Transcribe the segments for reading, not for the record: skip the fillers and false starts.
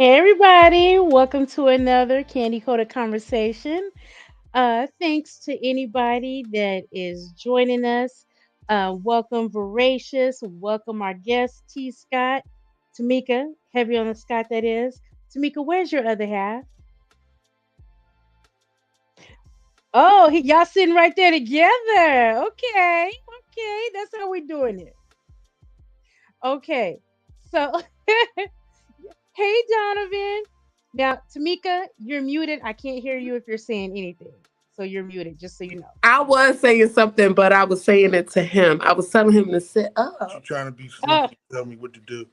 Hey everybody, welcome to another Candy Coated Conversation. Thanks to anybody that is joining us. Welcome Voracious, welcome our guest T Scott, Tamika, heavy on the Scott that is. Tamika, where's your other half? Oh, y'all sitting right there together. Okay, that's how we're doing it. Okay, so hey Donovan. Now, Tamika, you're muted. I can't hear you if you're saying anything. So you're muted, just so you know. I was saying something, but I was saying it to him. I was telling him to sit You up. trying to be Oh, sneaky, tell me what to do.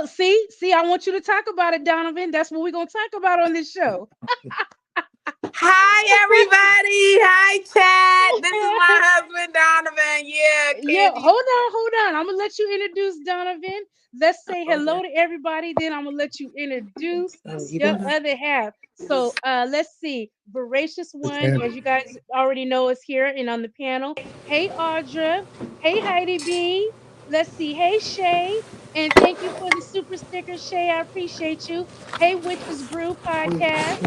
see, I want you to talk about it, Donovan. That's what we're gonna talk about on this show. Hi, everybody. Hi, chat. This is my husband, Donovan. Yeah, Yeah, Candy. hold on. I'm gonna let you introduce Donovan. Let's say Okay. hello to everybody. Then I'm gonna let you introduce You your want to? other half. So let's see. Voracious It's one, Andy. as you guys already know, is here and on the panel. Hey Audra. Hey Heidi B. Let's see. Hey Shay. And thank you for the super sticker, Shay. I appreciate you. Hey Witches Brew Podcast.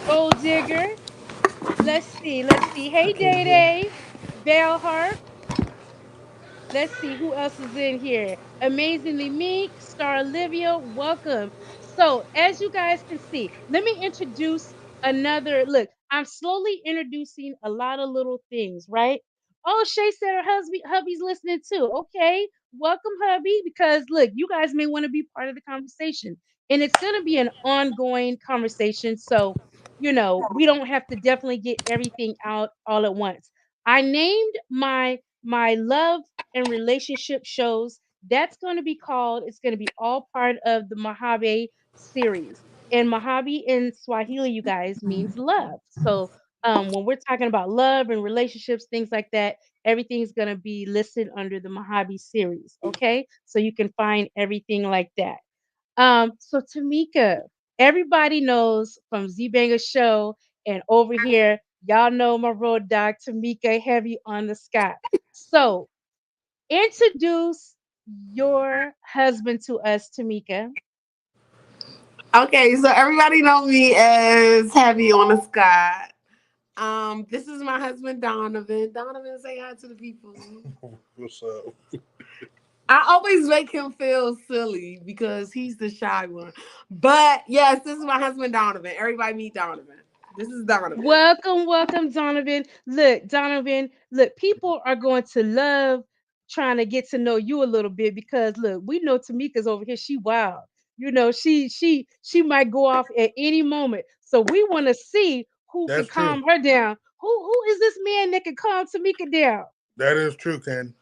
Gold Digger. Let's see. I Hey can't Day hear. Day. Bell Heart. Let's see who else is in here. Amazingly Meek, Star Olivia, welcome. So, as you guys can see, let me introduce another look. I'm slowly introducing a lot of little things, right? Oh, Shay said her hubby's listening too. Okay, welcome, hubby, because look, you guys may want to be part of the conversation, and it's going to be an ongoing conversation. So, we don't have to definitely get everything out all at once. I named my love and relationship shows. That's going to be called, it's going to be all part of the Mahaba series. And Mahabi in Swahili, you guys, means love. So when we're talking about love and relationships, things like that, everything's going to be listed under the Mahabi series. Okay. So you can find everything like that. So Tamika, everybody knows from Z Banger Show and over here, y'all know my road dog Tamika heavy on the sky. So introduce your husband to us, Tamika. Okay, so everybody know me as Heavy on the Sky. This is my husband, Donovan. Donovan, say hi to the people. What's up? I always make him feel silly because he's the shy one. But yes, this is my husband, Donovan. Everybody meet Donovan. This is Donovan. Welcome, Donovan. Look, Donovan, look, people are going to love trying to get to know you a little bit because look, we know Tamika's over here. She wild. She might go off at any moment. So we want to see who can That's true. calm her down. Who is this man that can calm Tamika down? That is true, Ken.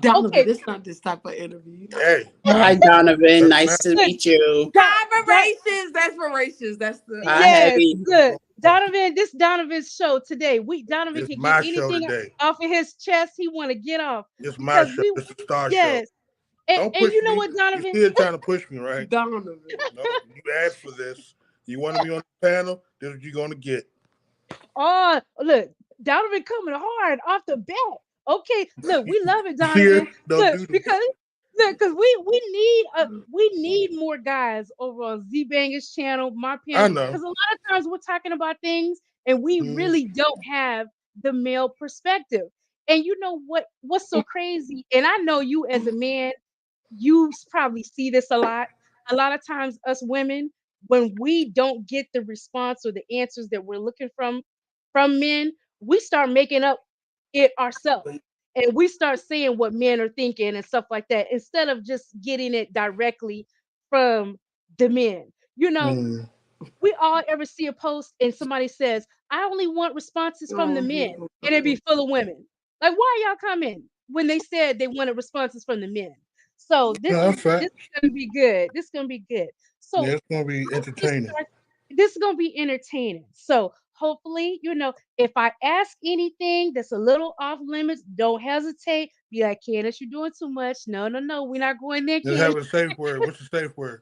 Donovan, Okay, this not this type of interview. Hey, Hi, Donovan. doesn't Nice matter. to look, meet you. Don, Aspirations. That's voracious. That's the Hi, yes, Heavy. look, Donovan, this Donovan's show today. Donovan It's can get my show anything today. off of his chest he want to get off It's my because show. we It's a star show. yes. And, Don't and push you know me. what, You Donovan? still trying to push me, right? Donovan. No, you asked for this. You want to be on the panel? This is what you're gonna get. Oh, look, Donovan coming hard off the bat. Okay, look, we love it, Here, Donovan. don't Look, do this. because we need more guys over on Z Bangers channel, my I panel, know. because a lot of times we're talking about things and we Mhm. really don't have the male perspective. And you know what's so crazy? And I know you as a man, probably see this a lot. A lot of times, us women, when we don't get the response or the answers that we're looking from men, we start making up it ourselves. And we start saying what men are thinking and stuff like that instead of just getting it directly from the men. You know, Mm. we all ever see a post and somebody says, I only want responses from the men, and it be full of women. Like, why y'all coming when they said they wanted responses from the men? So this No, is that's this fact. is gonna be good. This is gonna be good. So Yeah, it's gonna be let's just entertaining. start. This is gonna be entertaining. So hopefully, if I ask anything that's a little off limits, don't hesitate. Be like, Candace, you're doing too much. No, no, no, we're not going there, Let's Candace. have a safe word. What's the safe word?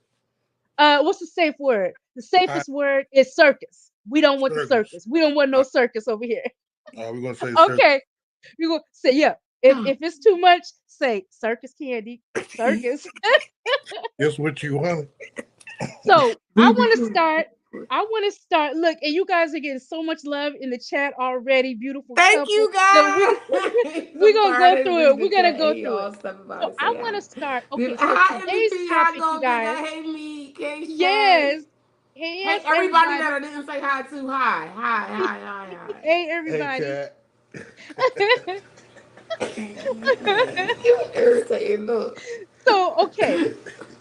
What's the safe word? The Hot safest word is circus. We don't want the circus. circus. We don't want no Uh, circus over here. we're gonna say circus. Okay, we gonna say yeah. If it's too much, say circus candy, circus. Just what you wanted. So I Baby want to girl. start. I want to start. Look, and you guys are getting so much love in the chat already. Beautiful Thank couple. you Look, guys. we're I'm gonna sorry I go didn't through read it. We're the gonna chat. go Hey through it. y'all, stop about So to I say want hi. to start. Okay, so Hi today's MVP, hi topic, you Gold Digger. guys. Hey me, K Shay. Yes. Hey, Hey yes, everybody that everybody. I didn't say hi to. Hi, hi, hi, hi, Hey, Hey, everybody. cat. hi. You irritating, look. So, okay.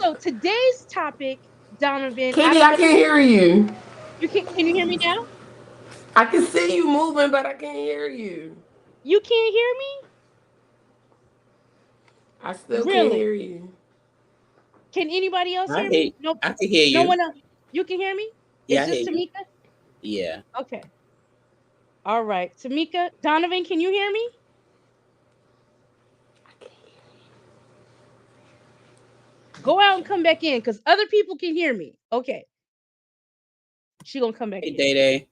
So today's topic, Donovan, I Katie, don't I know. can't hear you. Can you hear me now? I can see you moving, but I can't hear you. You can't hear I me? still can't Really? hear you. Can anybody else I hear hear, me? Nope. I can hear No you. one else. You can hear me? Yeah, It's I hear just you. Tamika? Yeah. Okay. All right. Tamika, Donovan, can you hear me? Go out and come back in because other people can hear me. Okay. She gonna come back Hey, in. Day Day.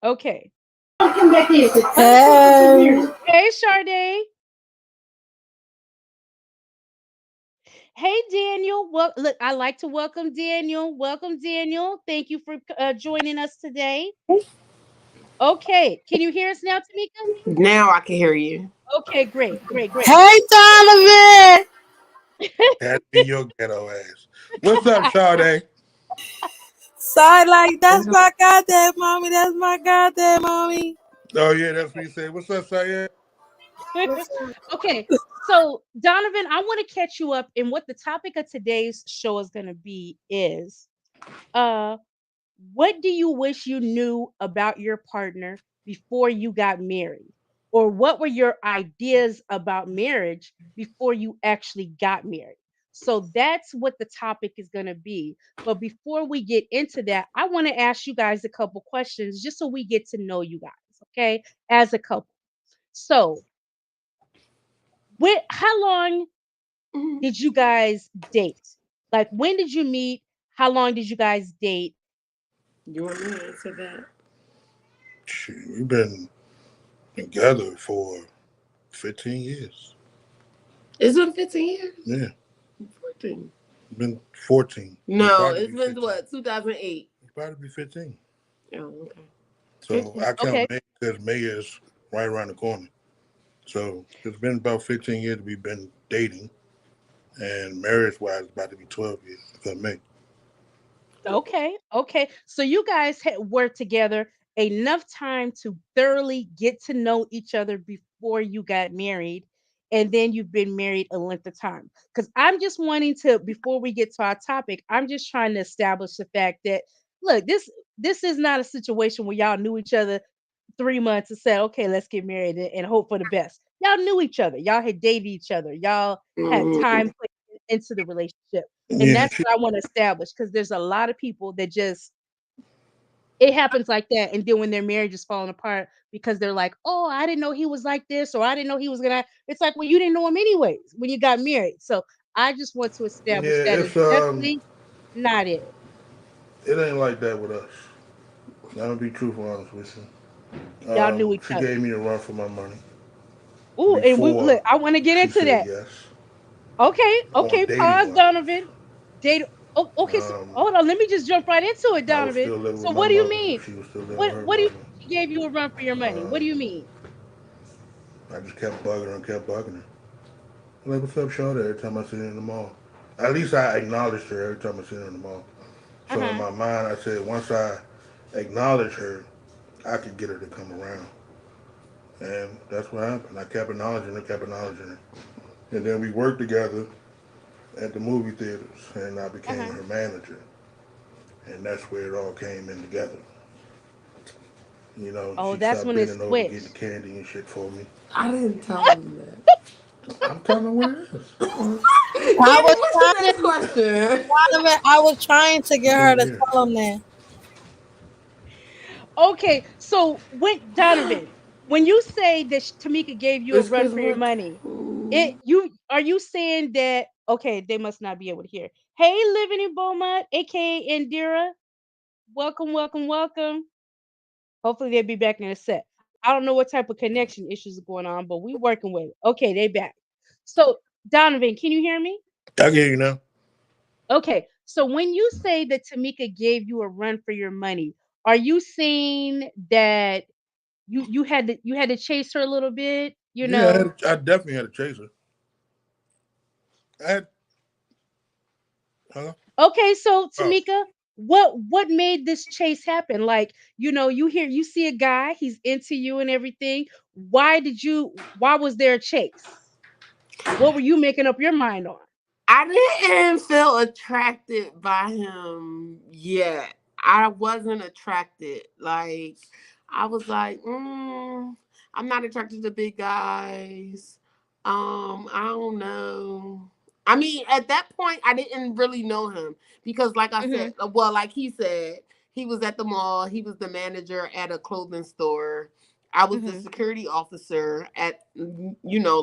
Okay. Come back in. Hey, Hey, Sade. Hey, Daniel. Well, look, I like to welcome Daniel. Welcome, Daniel. Thank you for joining us today. Okay. Can you hear us now, Tamika? Now I can hear you. Okay, great, great, great. hey, Donovan. Had be your ghetto ass. What's up, Sade? Side like that's my goddamn mommy. That's my goddamn mommy. Oh yeah, that's what you said. What's up, Sayed? Okay, so Donovan, I want to catch you up in what the topic of today's show is going to be is uh what do you wish you knew about your partner before you got married? Or what were your ideas about marriage before you actually got married? So that's what the topic is going to be. But before we get into that, I want to ask you guys a couple questions just so we get to know you guys, okay? As a couple. So, how long Mhm. did you guys date? Like, when did you meet? How long did you guys date? You want me to answer that? Shoot, we've been together for 15 years. It's been 15 years. Yeah, 14. been 14. It'll No, probably it's be been 15. what, 2008? It'll probably be 15. Oh, okay. So 15. I count Okay. May because May is right around the corner. So it's been about 15 years we've been dating, and marriage wise, about to be 12 years because May. Okay, okay. So you guys had worked together enough time to thoroughly get to know each other before you got married, and then you've been married a length of time. Because I'm just wanting to, before we get to our topic, I'm just trying to establish the fact that look, this is not a situation where y'all knew each other 3 months and said, okay, let's get married and hope for the best. Y'all knew each other. Y'all had dated each other. Y'all had time Mm, put into the relationship. And Yeah, that's what I want to establish because there's a lot of people that just it happens like that. And then when their marriage is falling apart because they're like, oh, I didn't know he was like this, or I didn't know he was gonna. It's like, well, you didn't know him anyways when you got married. So I just want to establish yeah, that is definitely not it. it ain't like that with us. I'm gonna be truthful, honest with you. Y'all knew each She other. gave me a run for my money Ooh, and we before look, I want to get she into said that. yes Okay, on okay, dating pause, wise. Donovan. Date. Oh, okay, so hold on. Let me just jump right into it, I was Donovan. still living with So my what do you mother. mean? She was still living with What her what do you mother. she gave you a run for your money? What do Um, you mean? I just kept bugging her and kept bugging her. I'm like, what's up, Shawty? Every time I see her in the mall. At least I acknowledged her every time I see her in the mall. Uh So in huh. my mind, I said, once I acknowledge her, I could get her to come around. And that's what happened. I kept acknowledging her. And then we worked together at the movie theaters, and I Uh became huh. her manager. And that's where it all came in together. You know, Oh, she that's stopped when it bending over getting the switched. candy and shit for me. I didn't tell him that. I'm telling her what it is. Katie, I was what's the trying next to, question? Donovan, I was trying to get her Same to here. tell him that. Okay, so when Donovan, when you say that Tamika gave you a It's run because for your we're money, it cool. you are you saying that okay, they must not be able to hear. Hey, living in Beaumont, aka Indira, welcome, welcome, welcome. Hopefully they'll be back in a set. I don't know what type of connection issues are going on, but we working with it. Okay, they back. So Donovan, can you hear me? I can hear you now. Okay. So when you say that Tamika gave you a run for your money, are you saying that you had to chase her a little bit, you Yeah, know? I definitely had a chaser. I had, huh? Okay, so Oh, Tamika, what made this chase happen? Like, you see a guy, he's into you and everything. Why was there a chase? What were you making up your mind on? I didn't feel attracted by him yet. I wasn't attracted. Like, I was like, I'm not attracted to big guys. I don't know. I mean, at that point, I didn't really know him because, like I said, Mhm. well, like he said, he was at the mall. He was the manager at a clothing store. I was the Mhm. security officer at,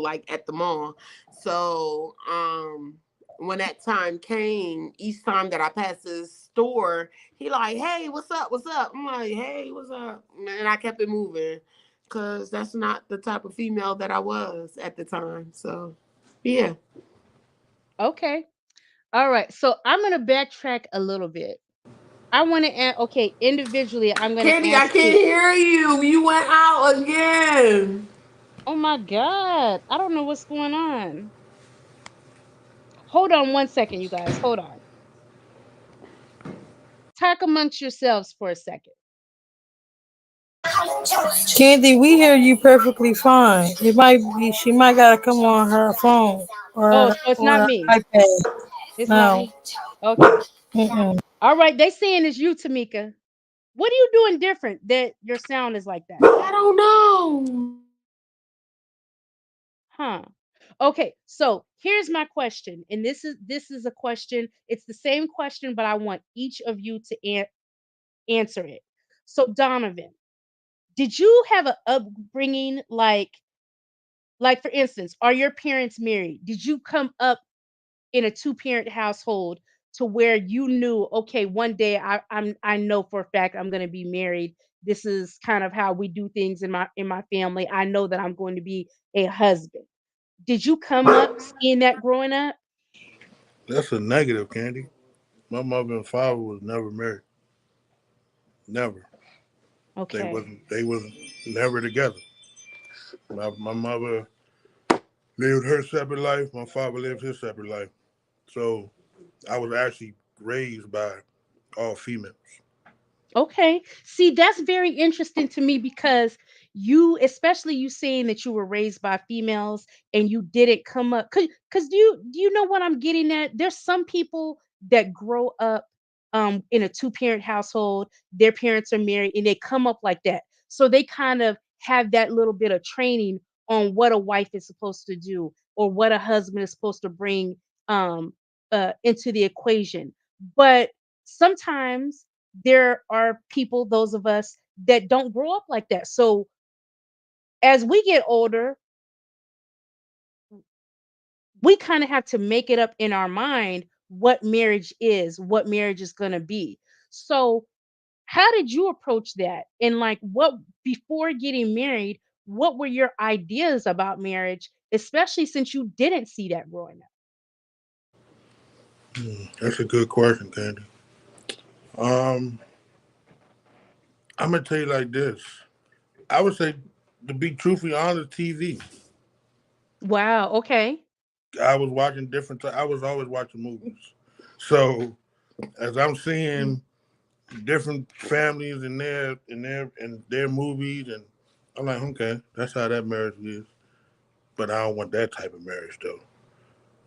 like at the mall. So, when that time came, each time that I passed this store, he like, hey, what's up? What's up? I'm like, hey, what's up? And I kept it moving because that's not the type of female that I was at the time. So, yeah. Okay. All right. So I'm going to backtrack a little bit. I want to add, okay, individually, I'm going to Candy, I ask can't you. hear you. You went out again. Oh my God. I don't know what's going on. Hold on one second, you guys. Hold on. Talk amongst yourselves for a second. Candy, we hear you perfectly fine. It might be she might gotta come on her phone Oh, or so it's or not her me. iPad. It's not No. me. Okay. Mm-mm. All right. They saying it's you, Tamika. What are you doing different that your sound is like that? I don't know. Huh. Okay, so here's my question. And this is a question. It's the same question, but I want each of you to answer it. So Donovan, did you have an upbringing like for instance, are your parents married? Did you come up in a two-parent household to where you knew, okay, one day I know for a fact I'm going to be married. This is kind of how we do things in my family. I know that I'm going to be a husband. Did you come up seeing that growing up? that's a negative, Candy. My mother and father was never married. Never. Okay. They wasn't never together. My mother lived her separate life. My father lived his separate life. So I was actually raised by all females. Okay. See, that's very interesting to me because especially you saying that you were raised by females and you didn't come up because do you know what I'm getting at? There's some people that grow up in a two-parent household, their parents are married and they come up like that. So they kind of have that little bit of training on what a wife is supposed to do or what a husband is supposed to bring um into the equation. But sometimes there are people, those of us that don't grow up like that. So as we get older, we kind of have to make it up in our mind what marriage is going to be. So, how did you approach that? And like what before getting married, what were your ideas about marriage, especially since you didn't see that growing up? That's a good question, Candy. Um, I'm gonna tell you like this. I would say, to be truthfully honest, TV. Wow, okay. I was watching I was always watching movies. So as I'm Mm. seeing different families in their movies, and I'm like, okay, that's how that marriage is. But I don't want that type of marriage though.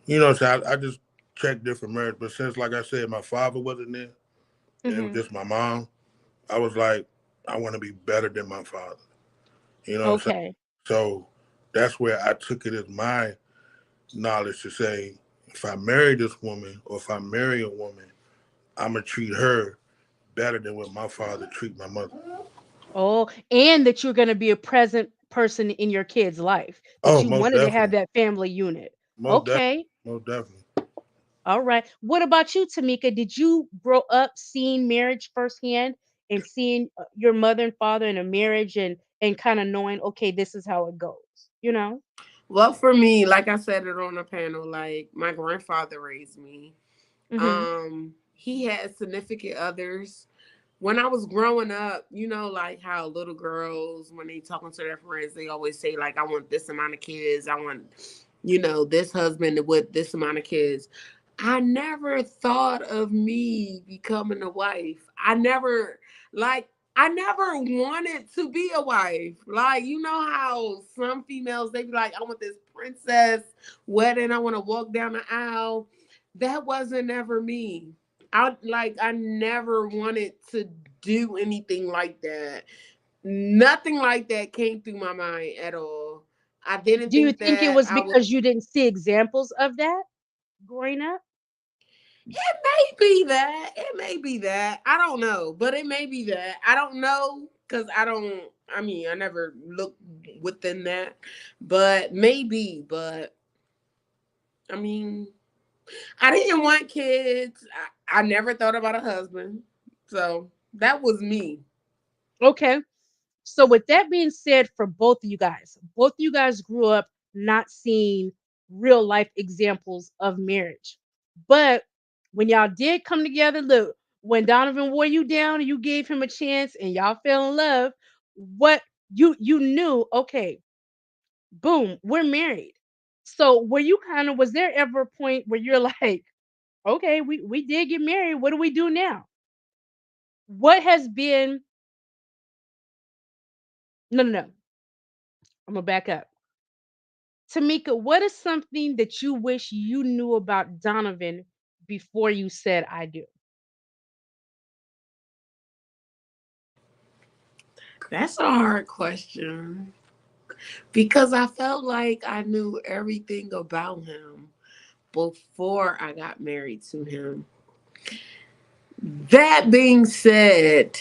So I just check different marriage. But since, like I said, my father wasn't there, and it was Mhm. just my mom, I was like, I want to be better than my father. You know what I'm saying? Okay. So that's where I took it as my knowledge to say, if I marry this woman or if I marry a woman, I'm gonna treat her better than what my father treat my mother. Oh, and that you're gonna be a present person in your kid's life, that Oh, you most wanted to have definitely, that family unit. most definitely, Okay. most definitely. All right. What about you, Tamika? Did you grow up seeing marriage firsthand? and seeing your mother and father in a marriage and kind of knowing, okay, this is how it goes, you know? Well, for me, like I said it on the panel, like my grandfather raised me. Mhm. He had significant others. When I was growing up, like how little girls, when they talking to their friends, they always say like, "I want this amount of kids. I want, this husband with this amount of kids." I never thought of me becoming a wife. Like, I never wanted to be a wife. Like, you know how some females, they be like, "I want this princess wedding. I want to walk down the aisle." That wasn't ever me. I never wanted to do anything like that. Nothing like that came through my mind at all. I didn't Do you think think it that was I would. because you didn't see examples of that growing up? It may be that. It may be that. I don't know, but it may be that. I don't know because I don't. I mean, I never looked within that, but maybe. But I mean, I didn't want kids. I never thought about a husband, so that was me. Okay. So with that being said, for both of you guys grew up not seeing real life examples of marriage. But when y'all did come together, look, when Donovan wore you down and you gave him a chance and y'all fell in love, what you knew, okay, boom, we're married. So were you kind of, was there ever a point where you're like, okay, we did get married, what do we do now? What has been, no, I'm gonna back up. Tamika, what is something that you wish you knew about Donovan before you said I do? That's a hard question because I felt like I knew everything about him before I got married to him. That being said,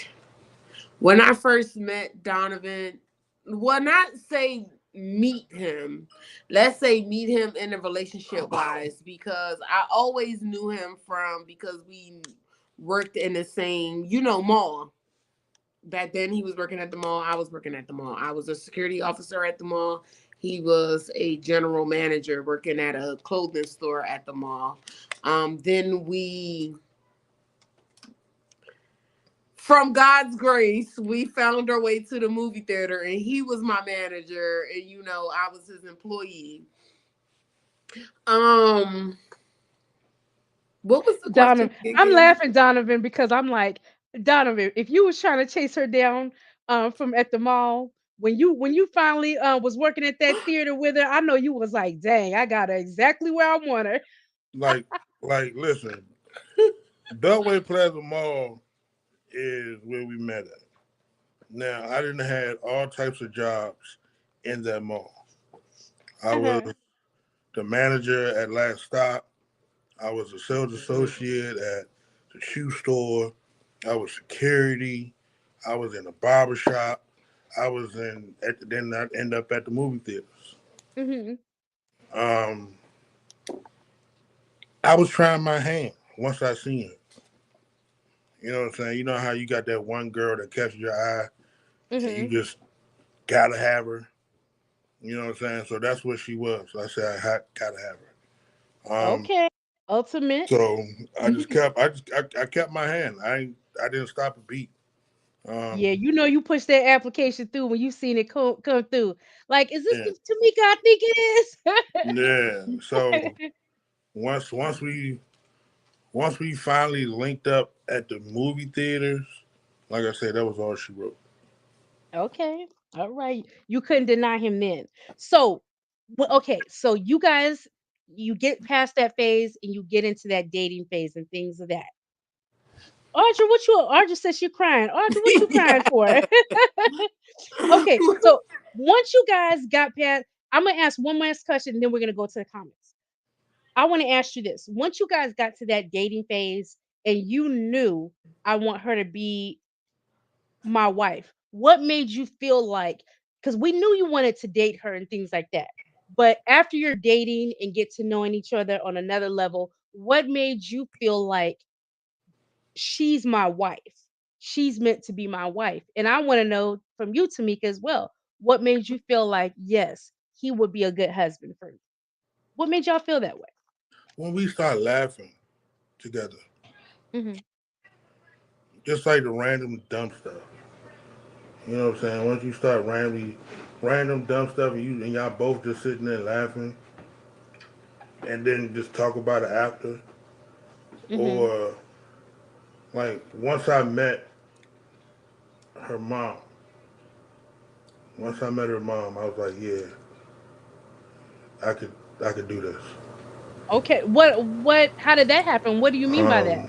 when I first met Donovan, well, not say meet him, let's say meet him in a relationship wise, because I always knew him from because we worked in the same, mall. Back then, he was working at the mall. I was working at the mall. I was a security officer at the mall. He was a general manager working at a clothing store at the mall. Then from God's grace, we found our way to the movie theater, and he was my manager, and I was his employee. Um, what was the question Donovan, I'm again? laughing, Donovan, because I'm like, Donovan, if you was trying to chase her down from at the mall, when you finally was working at that theater with her, I know you was like, dang, I got her exactly where I want her. Like, listen, Beltway Plaza Mall is where we met at. Now, I didn't have all types of jobs in that mall. I was Uh-huh. the manager at Last Stop. I was a sales associate at the shoe store. I was security. I was in a barber shop. I was then I end up at the movie theaters. Hmm. Um, I was trying my hand once I seen it. You know what I'm saying? You know how you got that one girl that catches your eye and you Hmm. just gotta have her. You know what I'm saying? So that's what she was. So I said gotta have her. Okay. Ultimate. So I kept my hand. I didn't stop a beat. Yeah, Um, you know you push that application through when you seen it come through. Like, is this yeah, the Tamika I think it yeah. So is? once once we finally linked up at the movie theaters, like I said, that was all she wrote. Okay. All right. You couldn't deny him then. So, okay. So you guys, you get past that phase and you get into that dating phase and things of that. Audra, Audra says you're crying. Audra, what you crying Yeah. for? Okay. So once you guys got past, I'm gonna ask one last question and then we're gonna go to the comments. I want to ask you this. Once you guys got to that dating phase and you knew I want her to be my wife, what made you feel like, because we knew you wanted to date her and things like that. But after you're dating and get to knowing each other on another level, what made you feel like she's my wife? she's meant to be my wife. And I want to know from you, Tamika, as well, what made you feel like, yes, he would be a good husband for me? What made y'all feel that way? When we start laughing together, Hmm. just like the random dumb stuff. You know what I'm saying? Once you start random dumb stuff, and y'all both just sitting there laughing, and then just talk about it after, Hmm. or like once I met her mom, once I met her mom, I was like, yeah, I could I could do this. Okay. How did that happen? What do you mean by that? Um,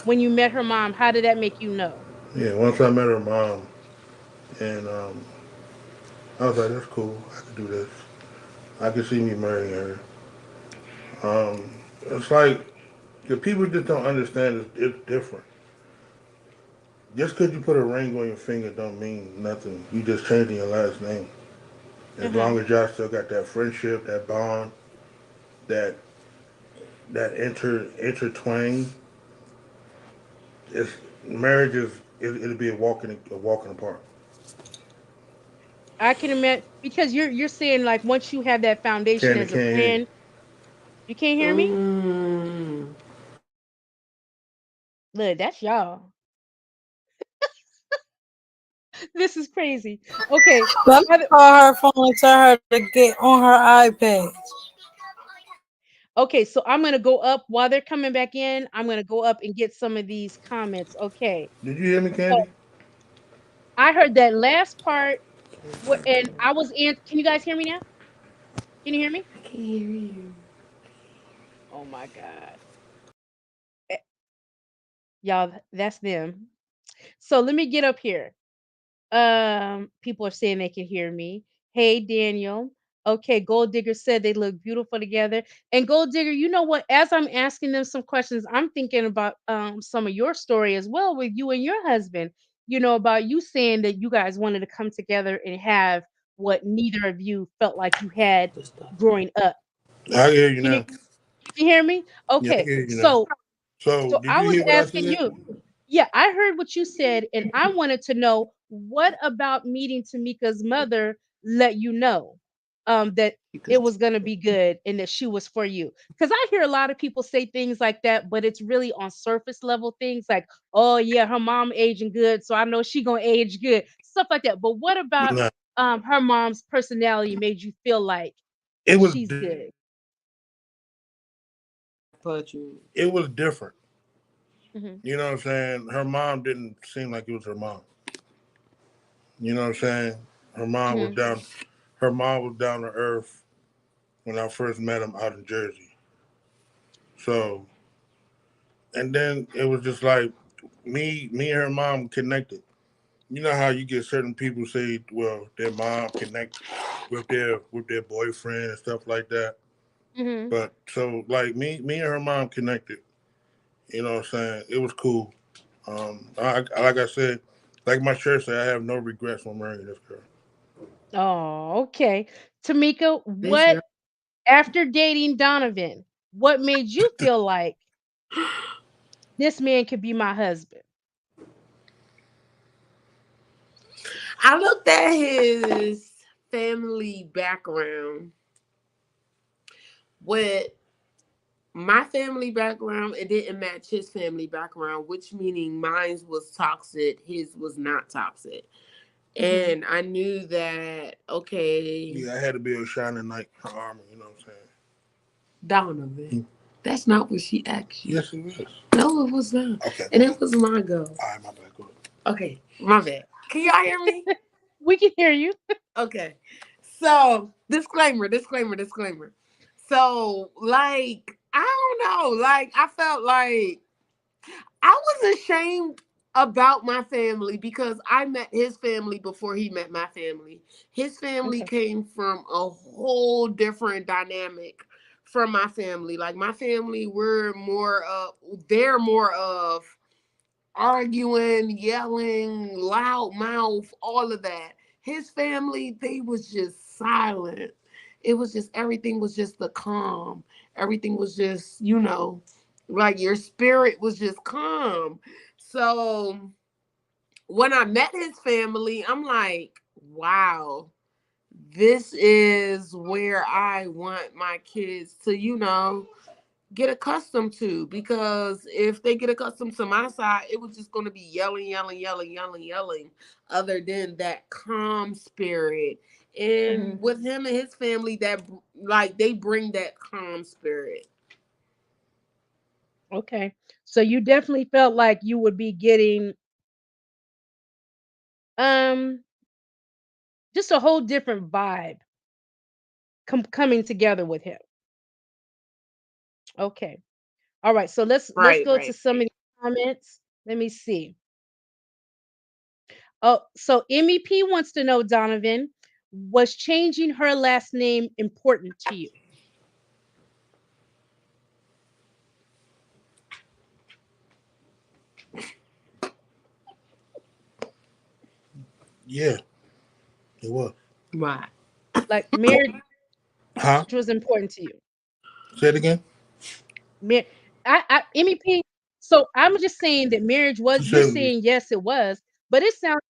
When you met her mom, how did that make you know? yeah, once I met her mom, and I was like, that's cool. I could do this. I could see me marrying her. It's like the people just don't understand. It's different. Just because you put a ring on your finger don't mean nothing. You just changing your last name. As Uh-huh. long as y'all still got that friendship, that bond, that intertwine, it's marriage it'll be a walking apart. I can imagine because you're saying like once you have that foundation Candy as a can't hear you. friend, you can't hear me? Mm. Look, that's y'all. This is crazy. Okay. Let me By the- call her phone and tell her to get on her iPad. Okay, so I'm gonna go up while they're coming back in. I'm gonna go up and get some of these comments. Okay. Did you hear me, So Candy? I heard that last part. And I was in. Can you guys hear me now? Can you hear me? I can't hear you. Oh my God. Eh, y'all, that's them. So let me get up here. People are saying they can hear me. Hey, Daniel. Okay, Gold Digger said they look beautiful together. And Gold Digger, you know what? As I'm asking them some questions, I'm thinking about some of your story as well with you and your husband. You know, about you saying that you guys wanted to come together and have what neither of you felt like you had The stuff. growing up. I can hear you Can now. you can hear me? Yeah, I Okay. can hear you now. So, So did I you was hear what I asking said? you. Yeah, I heard what you said, and I wanted to know what about meeting Tamika's mother let you know that it Because was gonna be good and that she was for you. Because I hear a lot of people say things like that, but it's really on surface level things like, oh yeah, her mom aging good, so I know she gonna age good, stuff like that. But what about Nah, her mom's personality made you feel like it was she's good? but you. it was different. Hmm. You know what I'm saying? Her mom didn't seem like it was her mom. You know what I'm saying? Her mom was Hmm. down. Her mom was down to earth when I first met him out in Jersey. So, and then it was just like me and her mom connected. You know how you get certain people say, well, their mom connect with their boyfriend and stuff like that. Hmm. But so like me and her mom connected. You know what I'm saying? It was cool. Like I said, like my church said, I have no regrets when marrying this girl. Oh, okay. Tamika, Thanks, what girl. after dating Donovan, what made you feel like this man could be my husband? I looked at his family background with my family background. It didn't match his family background, which meaning mine was toxic, his was not toxic. Hmm. And I knew that, okay, Yeah, I had to be a shining knight in her armor. You know what I'm Donovan, that's not what she asked saying? you. Yes, it was. No, it was not. Okay, And go it ahead. was my goal. All right, my bad. Go ahead. Okay, my bad. Can y'all hear me? We can hear you. Okay. So, disclaimer. So, like, I don't know. Like, I felt like I was ashamed about my family because I met his family before he met my family. His family Okay. came from a whole different dynamic from my family. Like, my family, they're more of arguing, yelling, loud mouth, all of that. His family, they was just silent. It was just everything was just the calm. Everything was just, like your spirit was just calm. So when I met his family, I'm like, wow, this is where I want my kids to, get accustomed to. Because if they get accustomed to my side, it was just going to be yelling, yelling, yelling, yelling, yelling, other than that calm spirit. And Mhm. with him and his family, that like they bring that calm spirit. Okay. So you definitely felt like you would be getting um just a whole different vibe coming together with him. Okay. All right. So let's Right, go to right. some of the comments. Let me see. Oh, so MEP wants to know, Donovan, was changing her last name important to you? Yeah, it was. Right. Like marriage Huh? was important to you? Say it again. Mar- MEP. So I'm just saying that marriage was. You You're said saying yes, it was, but it sounds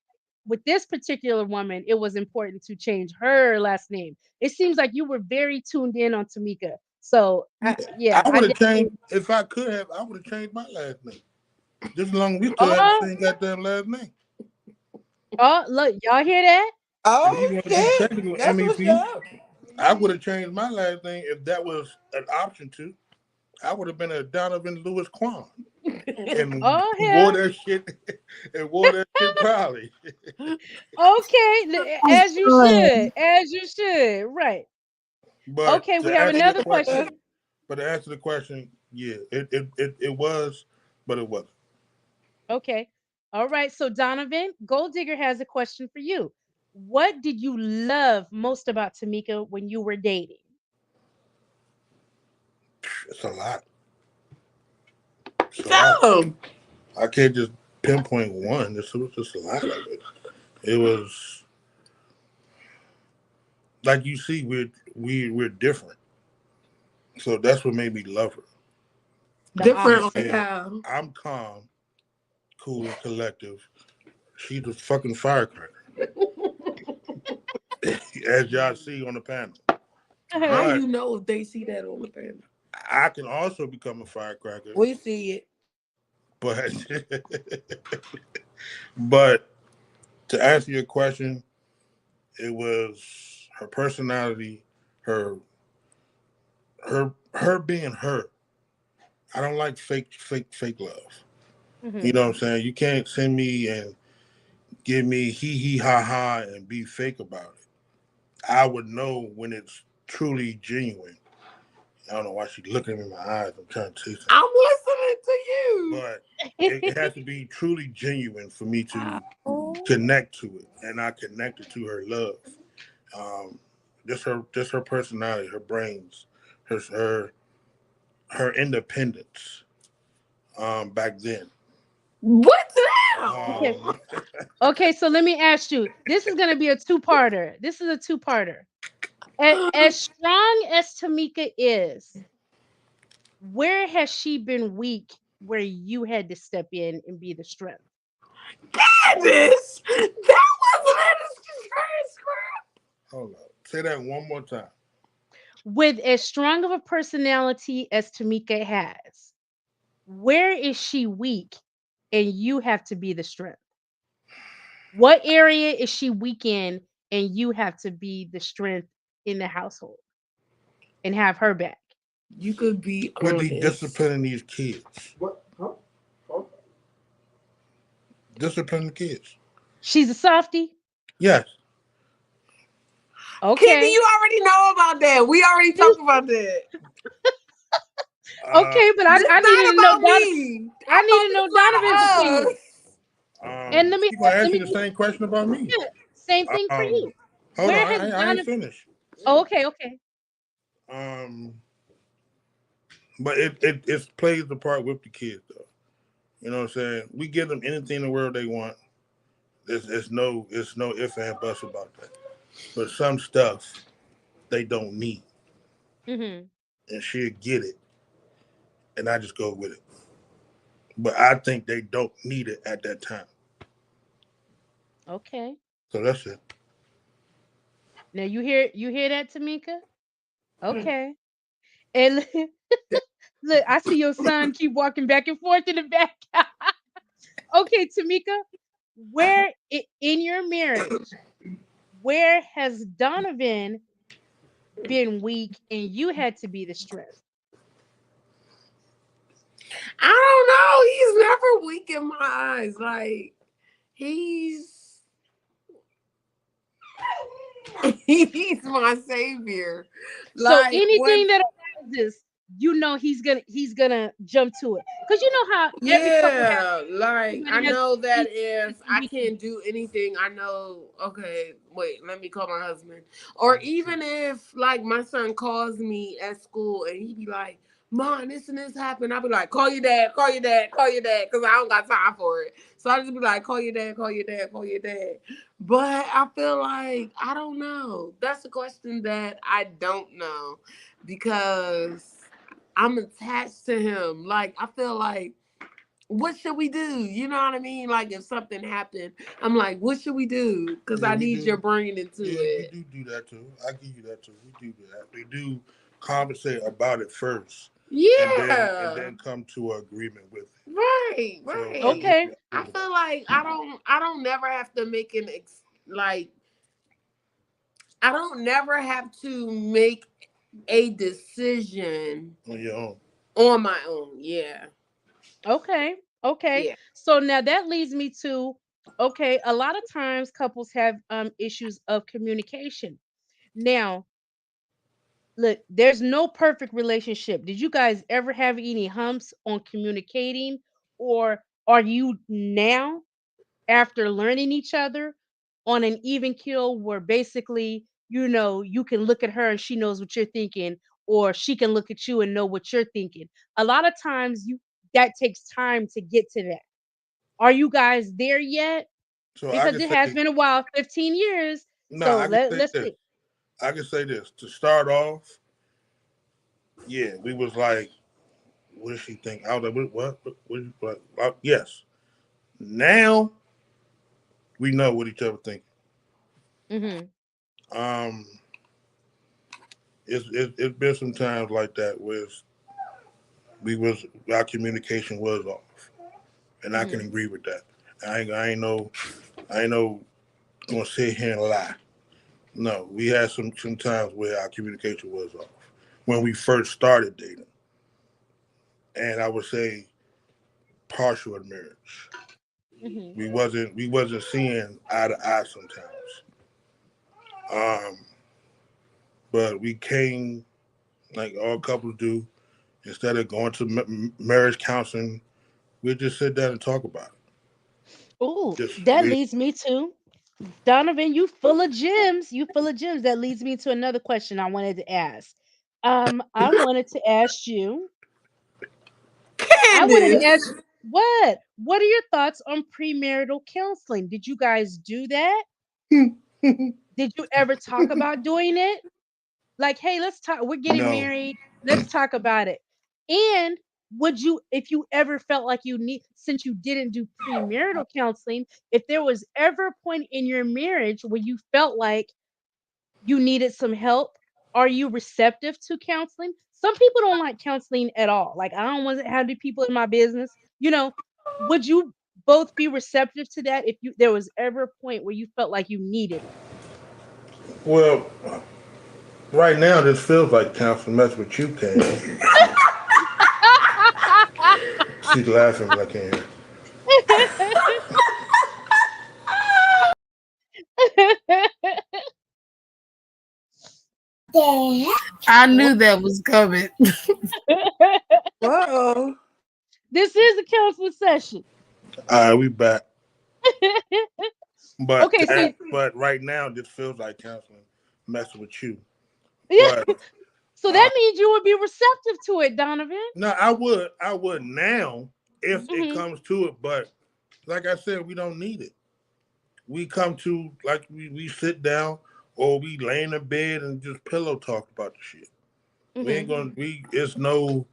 with this particular woman, it was important to change her last name. It seems like you were very tuned in on Tamika. So yeah. yeah, I I would have definitely. changed if I could have. I would have changed my last name. Just as long as we still had the Oh, same goddamn last name. oh, look, y'all hear that? If you Oh want to be shit. technical, That's what's MEP, up. I would have changed my last name if that was an option to. I would have been a Donovan Lewis Quan and Oh wore hell. that shit and wore that shit proudly. Okay, That's as you should, fun. as you should. Right. But Okay, we to have answer your another question, question. yeah, it was, but it wasn't. Okay. All right. So Donovan, Gold Digger has a question for you. What did you love most about Tamika when you were dating? It's a lot. It's a lot. Tell him. I can't just pinpoint one. It was just a lot of it. It was like you see, we're different. So that's what made me love her. The She Different like opposite. said, how? "I'm calm, cool, and collective." She's a fucking firecracker, as y'all see on the panel. How But you know if they see that on the panel? I can also become a firecracker. We see it. But but to answer your question, it was her personality, her her being her. I don't like fake love. You Hmm. know what I'm saying? You can't send me and give me hee hee ha ha and be fake about it. I would know when it's truly genuine. I don't know why she's looking me in my eyes. I'm trying to say something. I'm listening to you. But it has to be truly genuine for me to Oh. connect to it. And I connected to her love. Um, just her personality, her brains, her her independence back then. What Okay. now? Um, Okay, so let me ask you. This is going to be a two-parter. This is a two-parter. As strong as Tamika is, where has she been weak where you had to step in and be the strength? This. That wasn't in the transcript. hold on. Say that one more time. With as strong of a personality as Tamika has, where is she weak and you have to be the strength? What area is she weak in and you have to be the strength in the household and have her back? You could be With the honest. disciplining these kids. What? Huh? Huh? Discipline the kids. She's a softie. Yes. Kimmy, Okay. you already know about that. We already talked about that. Uh, Okay, but This I needed not to know about me. I I need thought to this know Donovan's was about opinion. us. And let me she gonna let ask you me the same question about me. yeah, same thing for Um, you. hold on, Where has I ain't Donovan? finished. Oh, okay, okay. Um, but it plays the part with the kids though. You know what I'm saying? We give them anything in the world they want. It's no if and buts about that. But some stuff they don't need, Hmm. and she'll get it, and I just go with it. But I think they don't need it at that time. Okay. So that's it. Now you hear that, Tamika? Okay. And look, I see your son keep walking back and forth in the back. Okay, Tamika, in your marriage, where has Donovan been weak and you had to be the strength? I don't know. He's never weak in my eyes. Like he's he's my savior. So Like when anything that arises, he's gonna jump to it. Cause you know how every couple has yeah, like I everybody has know that if weakness and I weakness. can't do anything, I know, okay, wait, let me call my husband. Or even if like my son calls me at school and he be like, Mom, this and this happened, I'll be like, call your dad, call your dad, call your dad, because I don't got time for it. So I just be like, call your dad, call your dad, call your dad. But I feel like I don't know. That's a question that I don't know because I'm attached to him. Like I feel like what should we do? You know what I mean? Like if something happened, I'm like, what should we do? Because Yeah, I we need your do. brain into Yeah, we it. do that too. I give you that too. We do that. We do conversate about it first, and Yeah. then come to an agreement with it. Right, So I right. give Okay. you I that. feel like I don't never have to make like I don't never have to make a decision On your own. on my own. Yeah. Okay. Okay. Yeah. So now that leads me to, okay, a lot of times couples have issues of communication. Now, look, there's no perfect relationship. Did you guys ever have any humps on communicating, or are you now, after learning each other, on an even keel where basically, you can look at her and she knows what you're thinking, or she can look at you and know what you're thinking? A lot of times that takes time to get to that. Are you guys there yet? So I Because can it has say been a while, 15 years. no. So I can say let's this. see. I can say this to start off. Yeah, we was like, what does she think? I was like, yes. Now we know what each other think. Mhm. Um, it's been some times like that where we was our communication was off, and I can Mhm. agree with that. I ain't no gonna sit here and lie. No, we had some times where our communication was off when we first started dating, and I would say partial in marriage. Mhm. We wasn't seeing eye to eye sometimes. Um, but we came like all couples do. Instead of going to marriage counseling, we just sit down and talk about it. Oh, Just that we leads me to Donovan. You full of gems. You full of gems. That leads me to another question I wanted to ask. I wanted to ask you. I wanted to ask Candace. you what? What are your thoughts on premarital counseling? Did you guys do that? Did you ever talk about doing it? Like, hey, let's talk. We're getting no. married. Let's talk about it. And would you, if you ever felt like you need, since you didn't do premarital counseling, if there was ever a point in your marriage where you felt like you needed some help, are you receptive to counseling? Some people don't like counseling at all. Like, I don't want to have the people in my business. Would you both be receptive to that if there was ever a point where you felt like you needed it? Well, right now this feels like counseling mess with you, Candace. She's laughing, but I can't hear. I knew that was coming. Whoa. This is a counseling session. All right, we back. Okay, so But right now this feels like counseling messing with you. yeah, But so uh, that means you would be receptive to it, Donovan. no, I would now if it Hmm. comes to it. But like I said, we don't need it. We come to like we sit down or we lay in the bed and just pillow talk about the shit. We ain't Hmm. gonna we it's no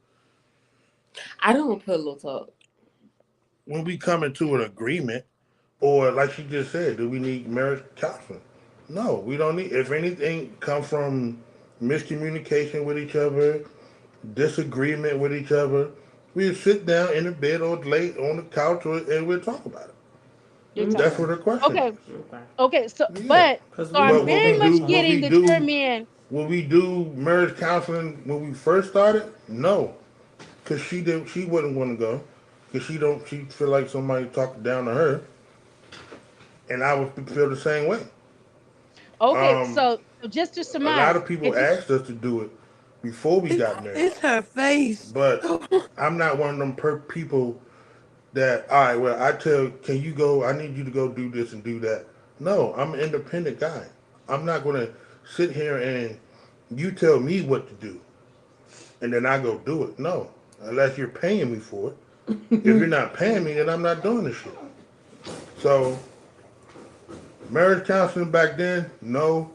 I don't pillow talk. when we come into an agreement Or like she just said, do we need marriage counseling? No, we don't need. If anything come from miscommunication with each other, disagreement with each other, we sit down in the bed or lay on the couch and we'll talk about it. You talk That's Okay. about what the question okay, is. Okay. okay. So, Yeah. Because so we I'm But need very that much talk. getting the term in. when we do marriage counseling when we first started, no, because she wouldn't want to go because she feel like somebody talked down to her, and I would feel the same way. Okay, Um, so just to a lot surmise, of people if you asked us to do it before we got married, It's her face. but I'm not one of them people that all right. Well, I tell can you go? I need you to go do this and do that. No, I'm an independent guy. I'm not going to sit here and you tell me what to do and then I go do it. No, unless you're paying me for it. If you're not paying me, then I'm not doing this shit. So, marriage counseling back then, no.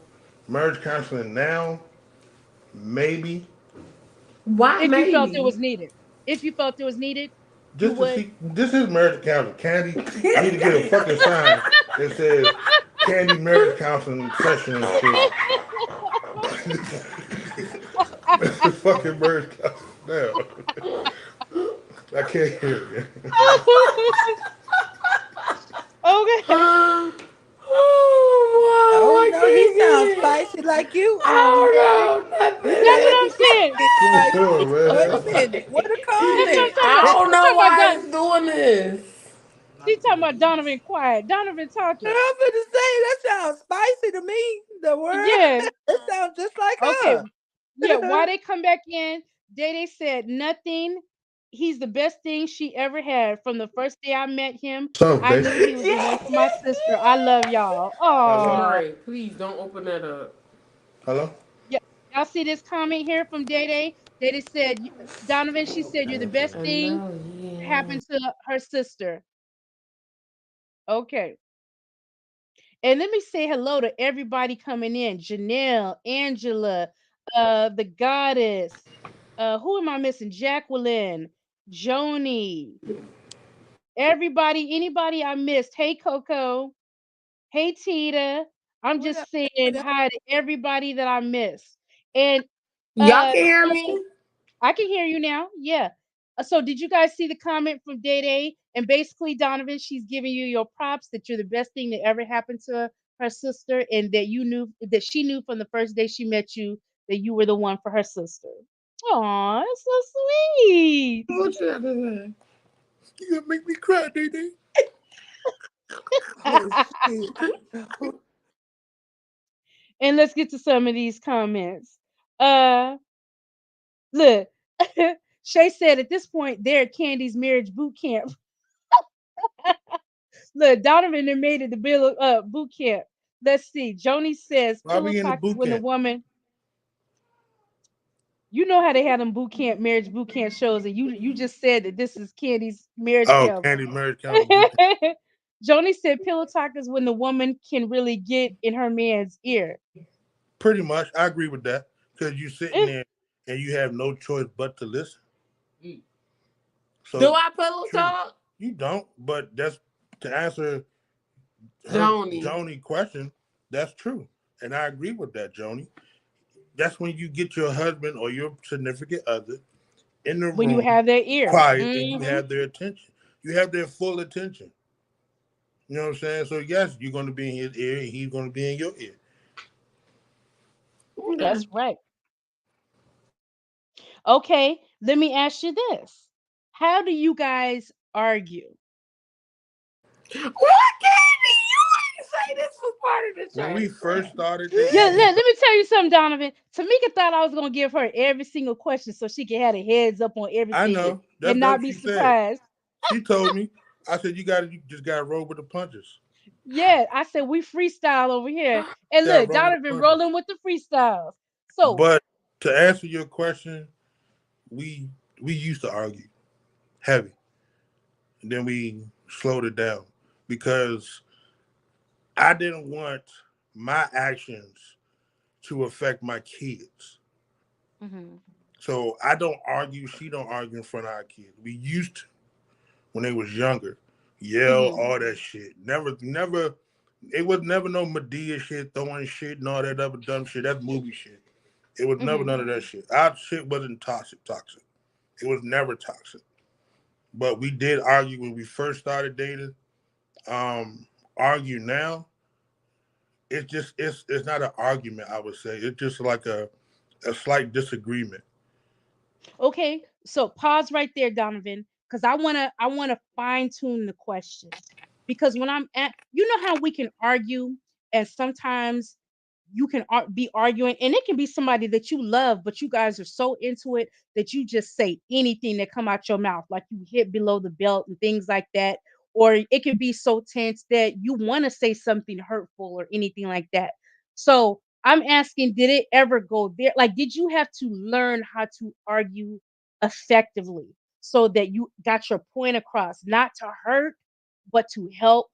Marriage counseling now, maybe. Why if you felt it maybe? was needed, if you felt it was needed, you Just to would. see, this is marriage counseling. Candy, I need to get a fucking sign that says Candy marriage counseling session and shit. This is fucking marriage counseling now. I can't hear it. Okay, Oh Oh, no, he sounds I can't get it. spicy like you, I don't know that's what nothing. I'm saying. What's like, going wait on, a man? minute. What a That's what I'm comment. talking I about. don't I'm know talking about why it's doing this. She talking about Donovan quiet. Donovan talking. I'm gonna say that sounds spicy to me. The word. Yeah. It sounds just like Okay. her. Yeah. Why they come back in? Day said nothing. He's the best thing she ever had. From the first day I met him, So, I Day. knew he was the one for my sister. I love y'all. Hello? Oh. Right, please don't open that up. Hello? Yeah. Y'all see this comment here from Day Day? Day said, Donovan, she said, you're the best I thing know, yeah. happened to her sister. Okay. And let me say hello to everybody coming in. Janelle, Angela, the goddess. Who am I missing? Jacqueline, Joni, everybody, anybody I missed. Hey Coco. Hey Tita. I'm What up? just saying What up? hi to everybody that I missed. And Y'all can hear Coco, me? I can hear you now. Yeah. So did you guys see the comment from Day Day? And basically, Donovan, she's giving you your props that you're the best thing that ever happened to her sister, and that you knew that she knew from the first day she met you that you were the one for her sister. Aw, that's so sweet. What you have to say? You gonna make me cry, Day Day. Oh shit. And let's get to some of these comments. Uh, look, Shay said at this point they're at Candy's marriage boot camp. Look, Donovan then made it the bill boot camp. Let's see. Joni says Why pillow we in the talk is boot when the camp? woman. You know how they had them boot camp, marriage boot camp shows, and you just said that this is Candy's marriage Oh, camp. Candy marriage counseling boot camp. Joni said pillow talk is when the woman can really get in her man's ear. Pretty much, I agree with that because you sitting Eh, there and you have no choice but to listen. Do So I pillow true, talk? you don't. But that's to answer her Joni. Joni question. That's true, and I agree with that, Joni. That's when you get your husband or your significant other in the when you room, have their ear. quiet, and you Hmm. have their attention. You have their full attention. You know what I'm saying? So yes, you're going to be in his ear, and he's going to be in your ear. Okay. That's right. Okay, let me ask you this. How do you guys argue? What, Candy? You ain't say this was part of the When we first transcript. started dating, Yeah, we let me tell you something, Donovan. Tamika thought I was gonna give her every single question so she could have a heads up on I everything know and that's not what be she said. surprised. She told me. I said you just got to roll with the punches. Yeah, I said we freestyle over here. And Got to look, roll with the Donovan punches. rolling with the freestyles. So But to answer your question, we we used to argue heavy, and then we slowed it down because I didn't want my actions to affect my kids. mhm, So I don't argue. She don't argue in front of our kids. We used to when they was younger. yell, Mhm. all that shit. Never. It was never no Medea shit, throwing shit and all that other dumb shit. That's movie shit. It was never Mhm. none of that shit. Our shit wasn't toxic. It was never toxic. But we did argue when we first started dating. Um, argue now, it's not an argument. I would say it's just like a slight disagreement. Okay, so pause right there, Donovan, because I wanna fine tune the questions because when I'm at, you know how we can argue, and sometimes you can be arguing, and it can be somebody that you love, but you guys are so into it that you just say anything that come out your mouth, like you hit below the belt and things like that, or it can be so tense that you want to say something hurtful or anything like that. So I'm asking, did it ever go there? Like, did you have to learn how to argue effectively so that you got your point across, not to hurt, but to help?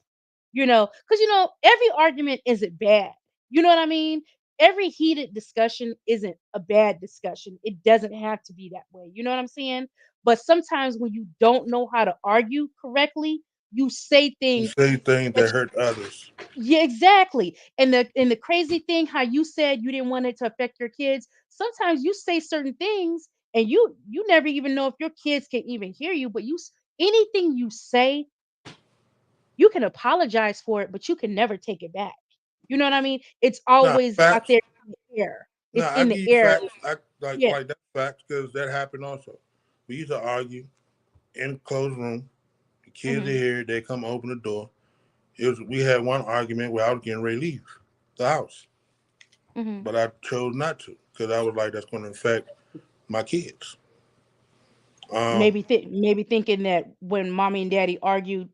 Because every argument isn't bad. You know what I mean? Every heated discussion isn't a bad discussion. It doesn't have to be that way. You know what I'm saying? But sometimes when you don't know how to argue correctly, you say You things say things that that hurt others. yeah, exactly. And the crazy thing, how you said you didn't want it to affect your kids. Sometimes you say certain things, and you never even know if your kids can even hear you. But anything you say, you can apologize for it, but you can never take it back. You know what I mean? It's Nah, always out facts. there in the air. It's Nah, I in the give you air. facts. I Yeah. like that facts because that happened also. We used to argue in a closed room. The kids are Hmm. here. They come open the door. We had one argument where I was getting ready to leave the house, Hmm. but I chose not to because I was like, that's going to affect my kids. Um, Maybe thinking that when mommy and daddy argued,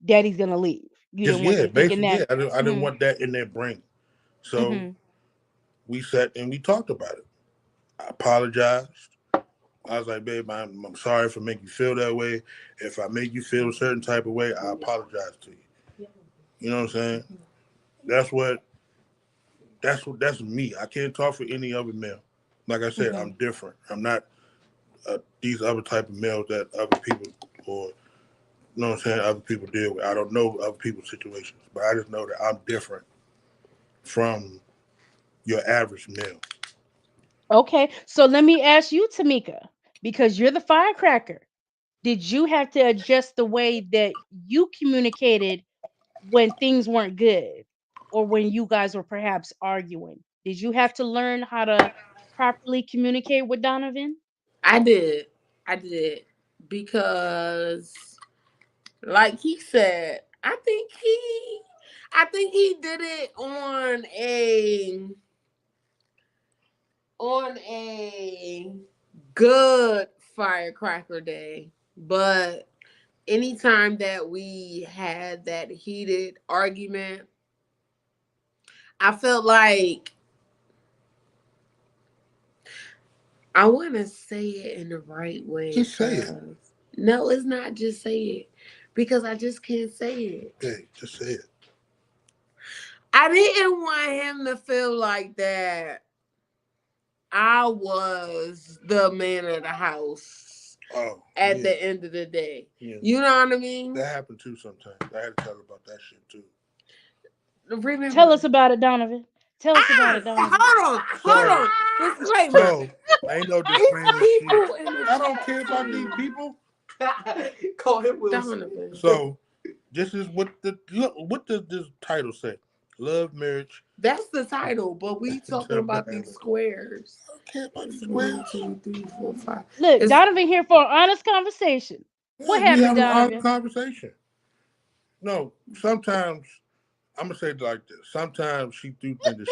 daddy's gonna leave. You just didn't want yeah, them thinking basically that. yeah. I didn't Hmm. want that in their brain. So Hmm. we sat and we talked about it. I apologized. I was like, babe, I'm sorry for making you feel that way. If I make you feel a certain type of way, I apologize to you. You know what I'm saying? That's what that's me. I can't talk for any other male. Like I said, Hmm. I'm different. I'm not these other type of males that other people or you know what I'm saying other people deal with. I don't know other people's situations, but I just know that I'm different from your average male. Okay, so let me ask you, Tamika, because you're the firecracker. Did you have to adjust the way that you communicated when things weren't good or when you guys were perhaps arguing? Did you have to learn how to properly communicate with Donovan? I did. I did. Because like he said, I think he did it on a good firecracker day. But anytime that we had that heated argument, I felt like I want to say it in the right way. Just say it. Cause no, it's not just say it, because I just can't say it. Hey, just say it. I didn't want him to feel like that I was the man of the house Oh, at yeah. the end of the day. Yeah. You know what I mean? That happened too sometimes. I had to tell her about that shit too. Tell us Remember. about it, Donovan. Tell us about it, Donovan. So, Hold on. Disclaimer. so ain't no It's disclaimer shit. people in the I don't care chat about these too. people. Call him Wilson. Donovan. So this is what does this title say? Love, marriage. That's the title, but we talking Tell about Diana. these squares. I don't care about the One, squares. two, three, four, five. Look, It's Donovan here for an honest conversation. What Yeah, we happened, having an honest Donovan? conversation. No, sometimes I'm gonna say it like this. Sometimes she do think that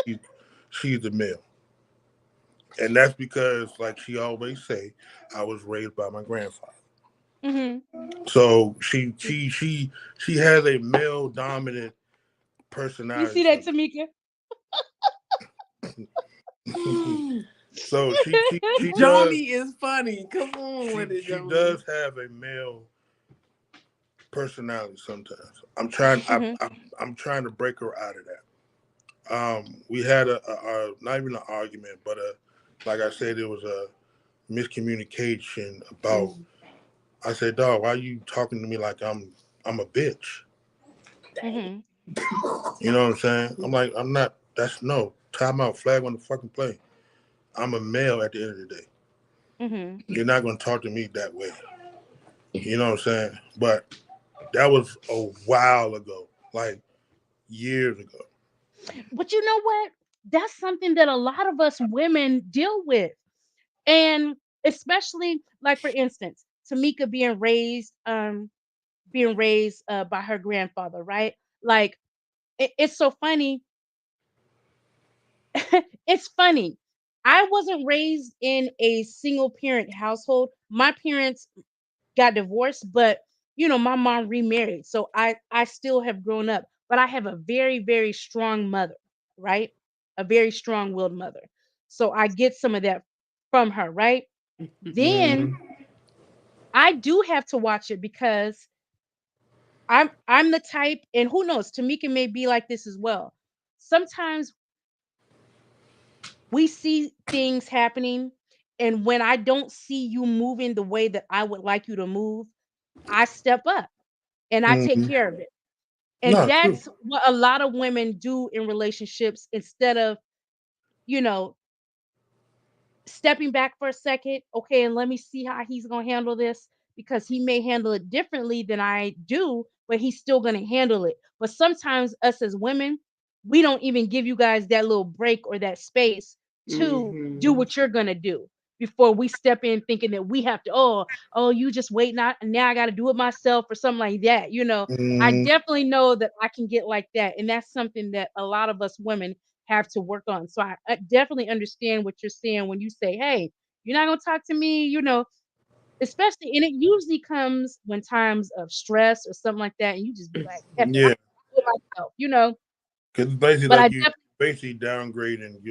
she's the male, and that's because, like she always say, I was raised by my grandfather. Hmm. So she has a male dominant You personality see that, sometimes. Tamika? So she does Johnny is funny. Come on with it, she Johnny. does have a male personality sometimes. I'm trying Hmm. I'm trying to break her out of that. We had a not even an argument, but like I said, it was a miscommunication about. Mm. I said, "Dog, why are you talking to me like I'm I'm a bitch. Mhm. You know what I'm saying? I'm like, I'm not. That's no time out. Flag on the fucking play. I'm a male at the end of the day. Mhm. You're not gonna talk to me that way. You know what I'm saying? But that was a while ago, like years ago. But you know what? That's something that a lot of us women deal with. And especially like for instance, Tamika being raised by her grandfather, right? Like it's so funny. It's funny. I wasn't raised in a single parent household. My parents got divorced, but my mom remarried. So I still have grown up, but I have a very, very strong mother, right? A very strong-willed mother. So I get some of that from her, right? Then Mm, I do have to watch it because I'm the type, and who knows, Tamika may be like this as well. Sometimes we see things happening, and when I don't see you moving the way that I would like you to move, I step up and I take mm, care of it. And no, true. that's what a lot of women do in relationships instead of, you know, stepping back for a second, okay, and let me see how he's going to handle this because he may handle it differently than I do, but he's still going to handle it. But sometimes us as women, we don't even give you guys that little break or that space to do Mm-hmm. what you're going to do before we step in thinking that we have to, oh, you just wait, not now I got to do it myself or something like that. I Mm, definitely know that I can get like that. And that's something that a lot of us women have to work on. So I definitely understand what you're saying when you say, "Hey, you're not gonna talk to me," especially, and it usually comes when times of stress or something like that, and you just be like, "F it, yeah, I do it myself." because it's basically But I like you definitely, basically downgrading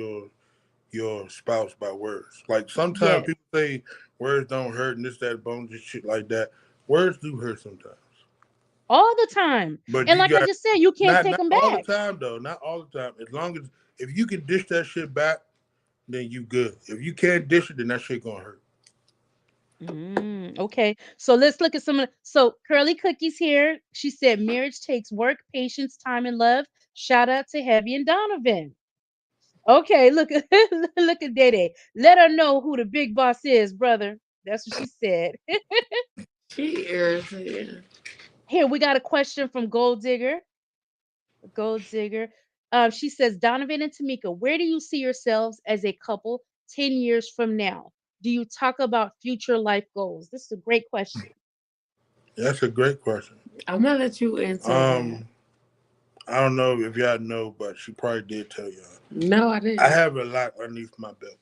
your spouse by words. Like sometimes yes, people say words don't hurt and this that bones and shit like that. Words do hurt sometimes, all the time, but and you like I got just said, you can't take not them all the back. time though. Not all the time. As long as if you can dish that shit back, then you good. If you can't dish it, then that shit gonna hurt. Okay, so let's look at some of so Curly Cookies here. She said marriage takes work, patience, time, and love. Shout out to Heavy and Donovan. Okay, look at look at Dede. Let her know who the big boss is, brother. That's what she said. She irritated. Here we got a question from Gold Digger. Gold Digger. She says, Donovan and Tamika, where do you see yourselves as a couple 10 years from now? Do you talk about future life goals? This is a great question. That's a great question. I'm gonna let you answer that. Um, I don't know if y'all know, but she probably did tell y'all. No, I I didn't. have a lot underneath my belt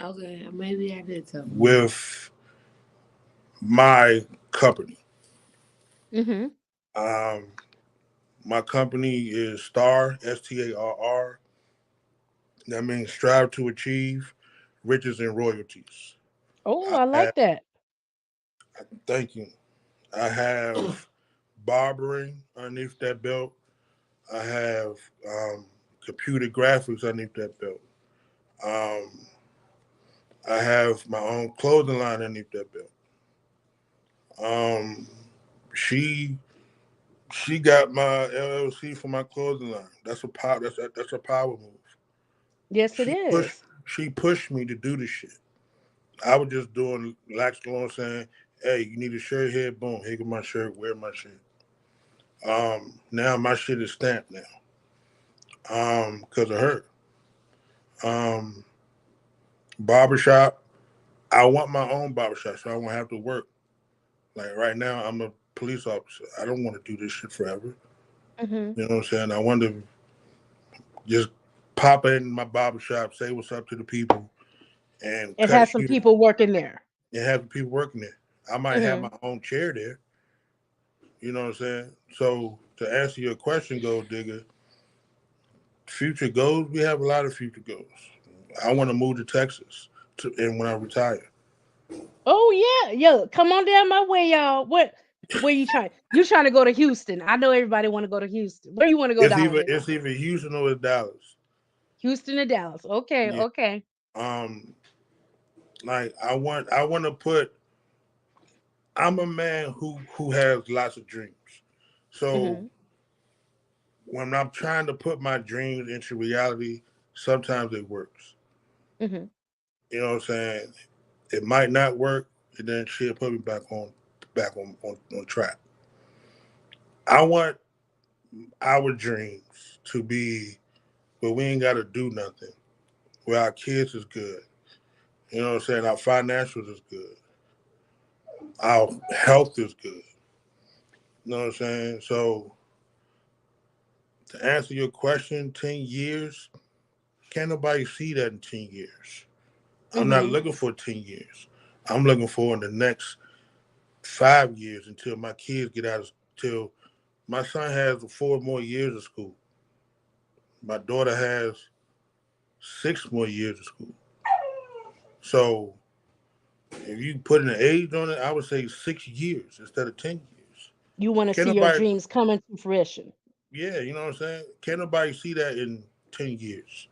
Okay, maybe I did tell me. with my company. Mm-hmm. Um, my company is STAR, S.T.A.R.R. That means strive to achieve riches and royalties. Oh, I I have, like that. thank you. I have barbering underneath that belt. I have computer graphics underneath that belt. Um, I have my own clothing line underneath that belt. Um, she she got my LLC for my clothing line. That's a power move. Yes, it She pushed is. she pushed me to do this shit. I was just doing lax along saying, "Hey, you need a shirt here? Boom, here go my shirt. Wear my shit." Now my shit is stamped now. Because of her. Um, barbershop. I want my own barbershop, so I won't have to work. Like right now, I'm a police officer. I don't want to do this shit forever. Mm-hmm. You know what I'm saying? I want to just pop in my barbershop, say what's up to the people, and It cut has some hair people working there. and have the people working there. I might have Mm-hmm. my own chair there. You know what I'm saying? So to answer your question, Gold Digger, future goals, we have a lot of future goals. I want to move to Texas and when I retire. Oh yeah, yo, come on down my way, y'all. Where you trying? You trying to go to Houston? I know everybody want to go to Houston. Where you want to go, Donovan? It's either Houston or Dallas. Houston or Dallas? Okay, Yeah. okay. Um, like I want to put. I'm a man who has lots of dreams. So Mhm. when I'm trying to put my dreams into reality, sometimes it works. Mhm. You know what I'm saying? It might not work, and then she'll put me back on track. I want our dreams to be where we ain't got to do nothing, where our kids is good. You know what I'm saying? Our financials is good. Our health is good. You know what I'm saying? So to answer your question, 10 years, can't nobody see that in 10 years. I'm not Mhm. looking for 10 years. I'm looking for in the next 5 years until my kids get out of till my son has 4 more years of school. My daughter has 6 more years of school. So if you put an age on it, I would say 6 years instead of 10 years. You want to Can see your nobody? dreams coming to fruition. Yeah, you know what I'm saying. Can nobody see that in 10 years?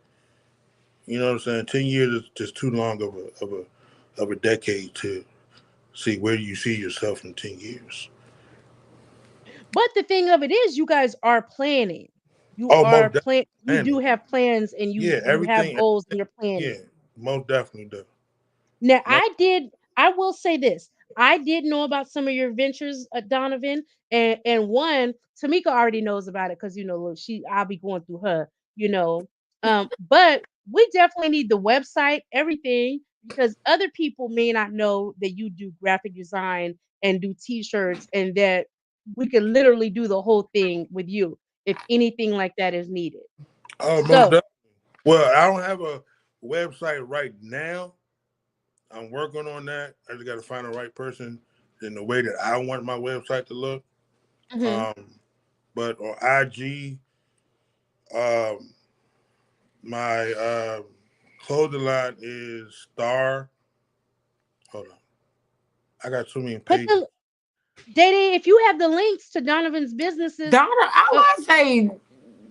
You know what I'm saying. 10 years is just too long of a decade to see where do you see yourself in 10 years. But the thing of it is, you guys are planning. You Oh, are most plan. You do definitely. have plans, and you Yeah, you have everything. goals, and you're Yeah, planning. most definitely do. Now, Most, I will say this. I did know about some of your ventures, Donovan, and one, Tamika already knows about it because look, I'll be going through her, you know. But we definitely need the website, everything, because other people may not know that you do graphic design and do t-shirts, and that we could literally do the whole thing with you if anything like that is needed. most So, definitely. Well, I don't have a website right now. I'm working on that. I just got to find the right person in the way that I want my website to look. mhm. But on IG, um, my clothing line is Star. Hold on, I got too many Put pages. the Daddy, if you have the links to Donovan's businesses, Donna, I uh, was say,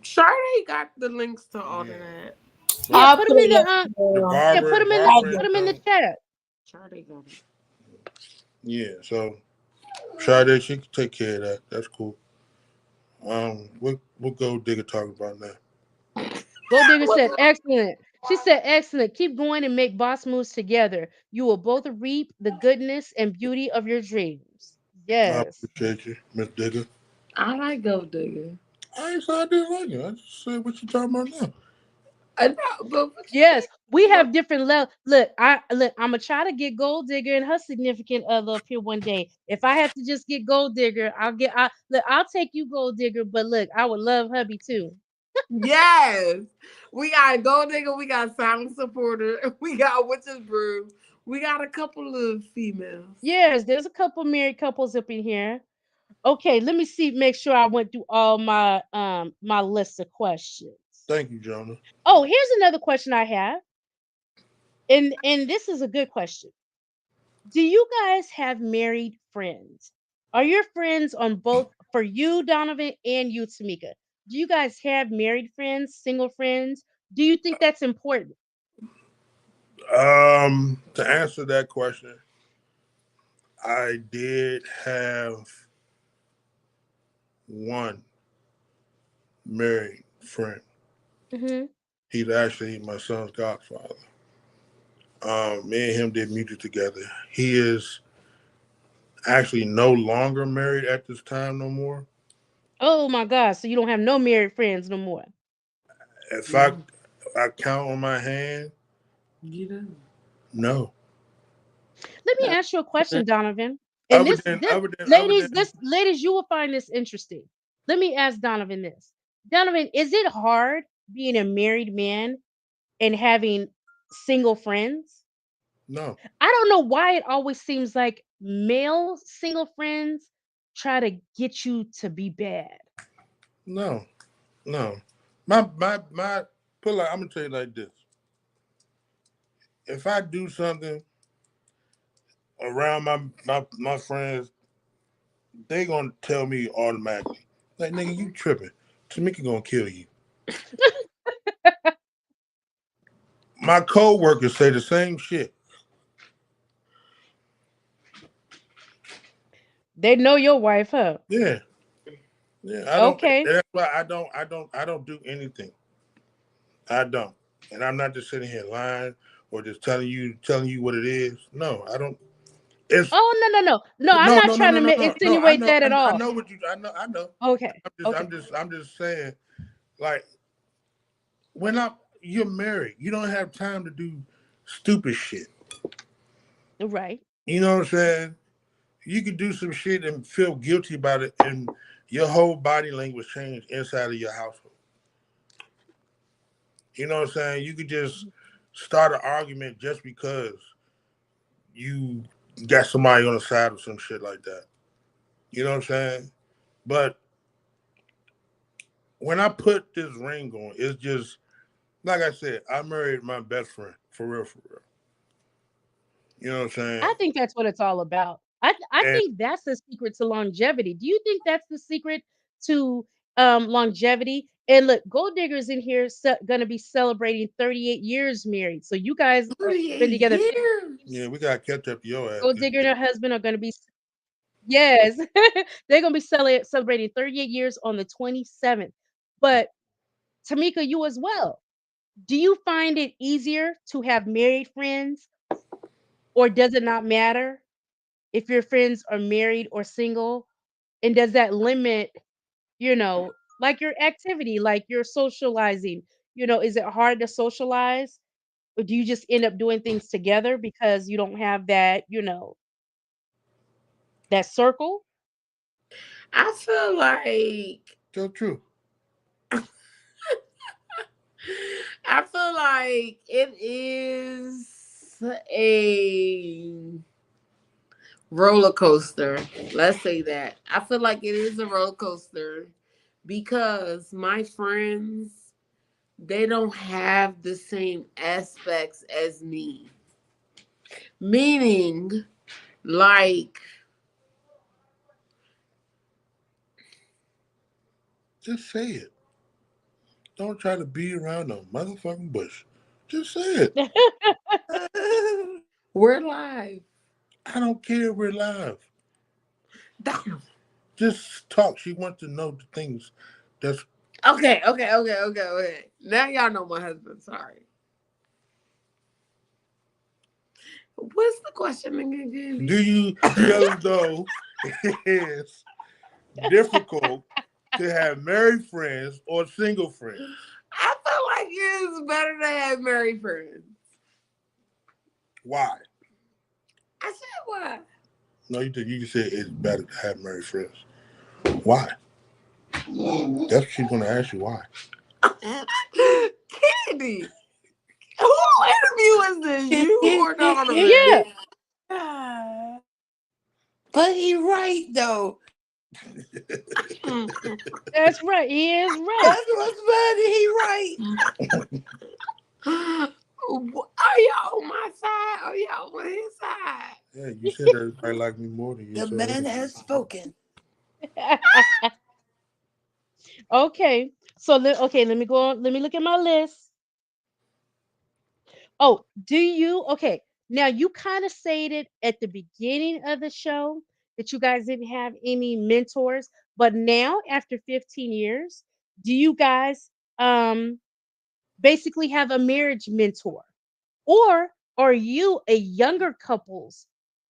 Sade got the links to all of Yeah, that. but yeah, I'll put them put in it the up the there. yeah, barber I put do. barbering them in the joint. chat. Sade got it. Yeah, so Sade, she can take care of that. That's cool. What Gold Digger talking about now? Gold Digger said, "Excellent." She said, "Excellent. Keep going and make boss moves together. You will both reap the goodness and beauty of your dreams." I Yes. appreciate you, Miss Digger. I like Gold Digger. I ain't said I didn't like it. I just said what you talking about now. I know, but what you Yes, say? we have different level. Look. I'm gonna try to get Gold Digger and her significant other up here one day. If I have to just get Gold Digger, I'll take you, Gold Digger. But look, I would love hubby too. Yes. We got Gold Digger, we got Silent Supporter, we got Witch's Brew, we got a couple of females. Yes, there's a couple married couples up in here. Okay, let me see, make sure I went through all my list of questions. Thank you, Jonah. Oh, here's another question I have. And this is a good question. Do you guys have married friends? Are your friends on both for you, Donovan, and you, Tamika? Do you guys have married friends, single friends? Do you think that's important? To answer that question, I did have one married friend. Hmm. He's actually my son's godfather. Me and him did music together. He is actually no longer married at this time no more. Oh my God! So you don't have no married friends no more? If I No, I count on my hand, you don't. no. Let me ask you a question, Donovan. And Other this, than this, other than other ladies, than this, ladies, you will find this interesting. Let me ask Donovan this. Donovan, is it hard being a married man and having single friends? no, I don't know why it always seems like male single friends try to get you to be bad. no, no. My put like I'm gonna tell you like this. If I do something around my friends, they gonna tell me automatically. Like nigga, you tripping. Tamika gonna kill you. My co-workers say the same shit. They know your wife, huh? Yeah. Yeah, I don't. Okay. That's why I don't do anything. I don't, and I'm not just sitting here lying or just telling you what it is. No, I don't. It's Oh, no, no, no. No, I'm no, not no, no, trying no, to no, no, no. insinuate that at I all. know what you. I know. Okay. Okay. I'm just saying. Like when you're married, you don't have time to do stupid shit. Right. You know what I'm saying? You could do some shit and feel guilty about it, and your whole body language change inside of your household. You know what I'm saying? You could just start an argument just because you got somebody on the side of some shit like that. You know what I'm saying? But when I put this ring on, it's just like I said, I married my best friend for real, for real. You know what I'm I saying? think that's what it's all about. I And think that's the secret to longevity. Do you think that's the secret to longevity? And look, Gold Diggers in here going to be celebrating 38 years married. So you guys are been 38 together. yeah, years. we gotta catch up to your ass. Gold Digger and her husband are going to be, yes, they're going to be celebrating 38 years on the 27th. But Tamika, you as well. Do you find it easier to have married friends, or does it not matter if your friends are married or single? And does that limit, like your activity, like your socializing? Is it hard to socialize? Or do you just end up doing things together because you don't have that, that circle? I feel like So true. it is a roller coaster. Let's say that. I feel like it is a roller coaster because my friends, they don't have the same aspects as me. Meaning, like, Just say it. Don't try to beat around the motherfucking bush. Just say it. we're live. I don't care if we're live. Damn. Just talk. She wants to know the things that's. Okay. Now y'all know my husband. Sorry. What's the question again, Do Candy? you feel as though it's difficult to have married friends or single friends? I feel like it's better to have married friends. Why? I said why? No, you just said it's better to have married friends. Why? That's what she's going to ask you. Why? Candy, who interview is this? You or Donovan? Yeah, But he right though. that's right. He is right. That's what's funny. He right. Are y'all on my side? Are y'all on his side? Yeah, you said everybody like me more than you, The so it man is. has spoken. Okay. So okay, let me go on. Let me look at my list. Oh, do you? Okay. Now you kind of stated at the beginning of the show that you guys didn't have any mentors, but now after 15 years, do you guys basically have a marriage mentor? Or are you a younger couple's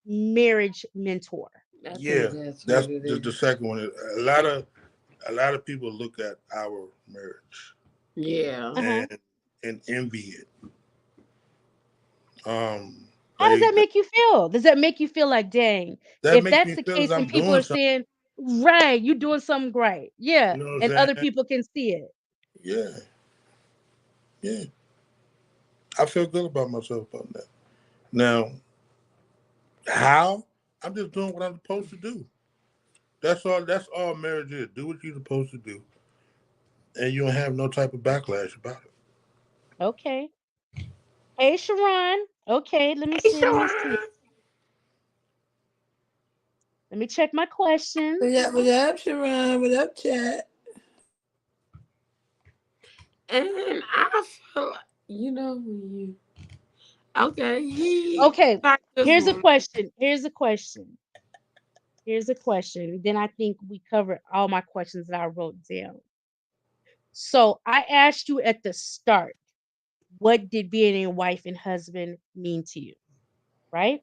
marriage mentor? I think Yeah, that's what that's it the is. second one. A lot of people look at our marriage Yeah. Uh-huh. and envy it. Um, How does they that make you feel? Does that make you feel like, dang, that if makes that's me the feel as case and I'm people doing are something. saying, right, you doing something great. Yeah. You know what And I'm other saying? people can see it. Yeah, yeah. I feel good about myself about that. Now, how? I'm just doing what I'm supposed to do. That's all. That's all marriage is. Do what you're supposed to do, and you don't have no type of backlash about it. Okay. Hey, Sharon. Okay, let me Hey, see. Let me see. Sharon. Let me check my questions. What up, Sharon? What up, chat? And I feel like, when you. Okay, he Okay. like this Here's a one. question. Here's a question. Here's a question. Then I think we covered all my questions that I wrote down. So I asked you at the start, what did being a wife and husband mean to you? Right?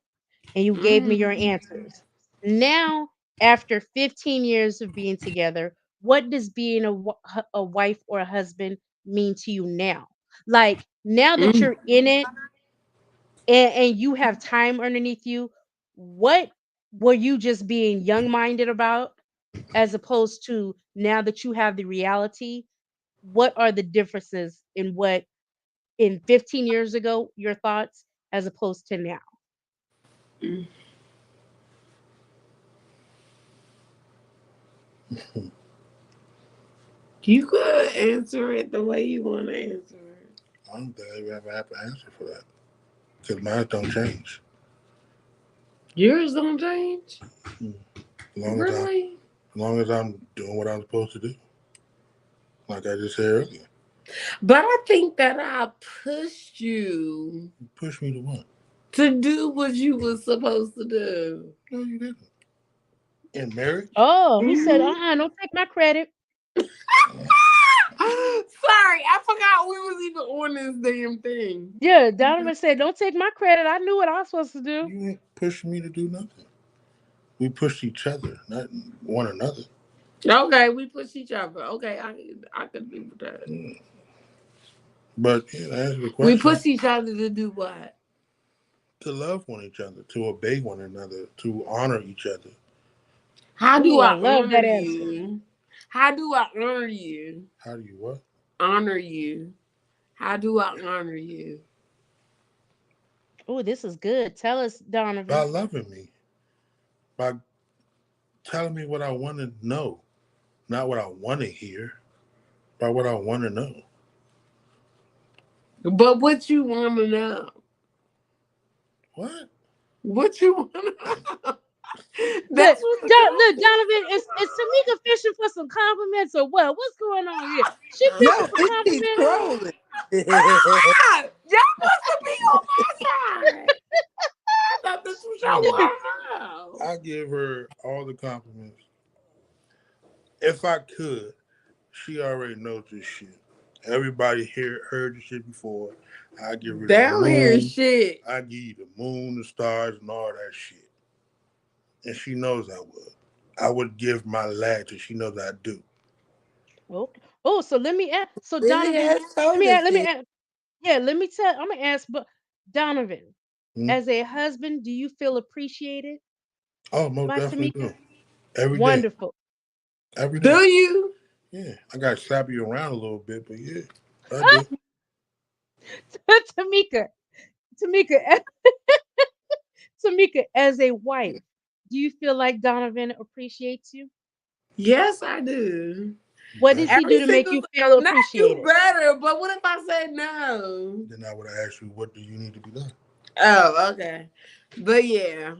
And you gave me your Mm. answers. Now, after 15 years of being together, what does being a wife or a husband mean to you now? Like now that Mm. you're in it and you have time underneath you, what were you just being young minded about as opposed to now that you have the reality? What are the differences in what in 15 years ago, your thoughts as opposed to now? Mm. You could answer it the way you want to answer it. I don't think I ever have to answer for that because mine don't change. Yours don't change? Mm. As long as I, Really? as long as I'm doing what I'm supposed to do, like I just said earlier. But I think that I pushed you Push me to what? to do what you were supposed to do. No, you didn't. In marriage? Oh, he said, Hmm. don't take my credit. Sorry, I forgot we was even on this damn thing. Yeah, Donovan said, don't take my credit. I knew what I was supposed to do. You ain't pushing me to do nothing. We pushed each other, not one another. Okay, we push each other. Okay, I could be with that. Mm. But yeah, to answer the We question, push each other to do what? to love one each other, to obey one another, to honor each other. How do Ooh, I I love honor that answer. you? How do I honor you? How do you what? Honor you. How do I honor you? Oh, this is good. Tell us, By Donovan. loving me, by telling me what I want to know, not what I want to hear, by what I want to know. But what you want to know? What? What you want to know? Look, That's what the Look, Donovan, is Tamika fishing for some compliments or what? What's going on here? She fishing No, for this is compliments? trolling. Ah! Y'all supposed to be on my side. I thought this was your No, world. I give her all the compliments. If I could, she already knows this shit. Everybody here heard this shit before. I give her the Down here, moon. shit. I give you the moon, the stars, and all that shit. And she knows I would. I would give my lad to she knows I do. Okay. Oh, so let me ask. So Billy Donovan, has told us let me this. ask. Yeah, let me tell. I'm gonna ask, but Donovan, Hmm? as a husband, do you feel appreciated Oh, most by definitely Tamika? do. Every day. Wonderful. Every day. Do you? Yeah. I got to slap you around a little bit, but yeah, I do. Tamika, Tamika, Tamika, as a wife, do you feel like Donovan appreciates you? Yes, I do. What does he Definitely. Every do to make single. you feel Not you appreciated? better, but what if I said no? Then I would have asked you, what do you need to be done? Oh, okay. But yeah.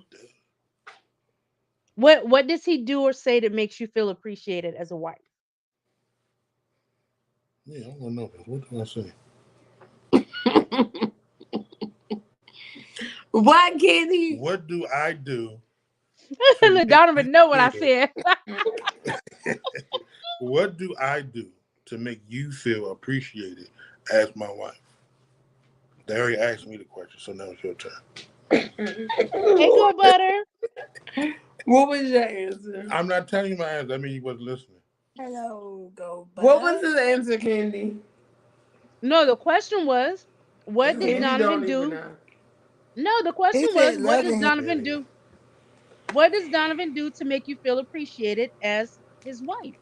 What does he do or say that makes you feel appreciated as a wife? Yeah, I want to know this. What do I say? What can he? What do I do to Look, make you Donovan know what I feel? said. What do I do to make you feel appreciated as my wife? They already asked me the question, so now it's your turn. Hey, go butter. What was your answer? I'm not telling you my answer. I mean, you wasn't listening. Hello, go What was butter. his answer, Candy? No, the question was, what does Candy don't Donovan even do? know. No, the He question was, said what does loving him. Donovan Yeah. do? What does Donovan do to make you feel appreciated as his wife?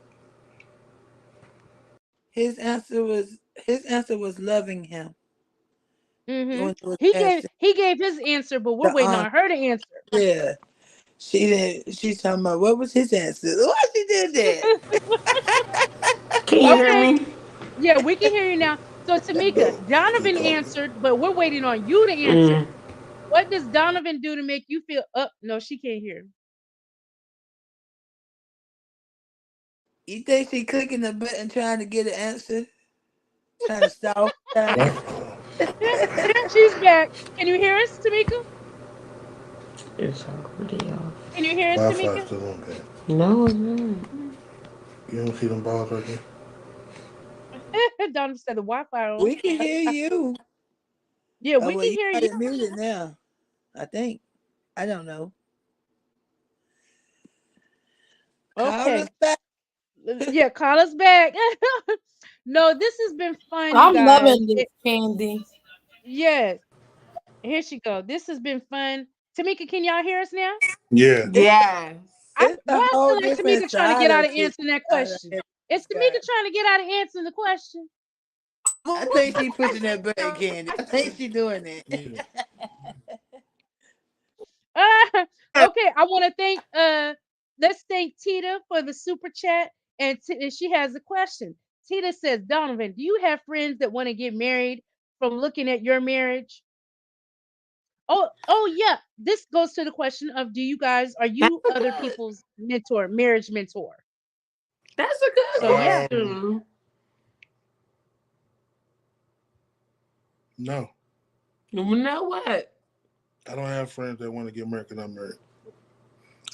His answer was loving him. Hmm. When it was asked He gave his answer, but we're the waiting on her to answer. yeah. She didn't. She's talking about what was his answer. Why she did that? Can you hear Okay, me? yeah, we can hear you now. So Tamika, Donovan answered, but we're waiting on you to answer. Mm. What does Donovan do to make you feel up? No, she can't hear. You think she clicking the button trying to get an answer? Trying to stall time? What? She's back. Can you hear us, Tamika? It's already off. Can you hear us, Wi-Fi Tamika? still on that. No, it's not. You don't see them balls right there? Don said the Wi-Fi on. We can hear you. Yeah, Oh we well, can you hear got you. it muted now. I think. I don't know. Call us Okay. back. Yeah, call us back. No, this has been fun, you I'm guys. loving this candy. Yes, here she go. This has been fun. Tamika, can y'all hear us now? Yeah. Yes. It's Why a I whole feel like different Tamika trying to get side out of of this. answering that Side of question? this Is Tamika guy. trying to get out of answering the question? I think she pushing that button, Candy. I think she doing that. Yeah. Okay, I want to thank let's thank Tita for the super chat, and she has a question. Tita says, Donovan, do you have friends that want to get married from looking at your marriage? Oh yeah. This goes to the question of, do you guys are That's you a other good. people's mentor, marriage mentor? That's a good So yeah. question. No. You know what? I don't have friends that want to get married because I'm married.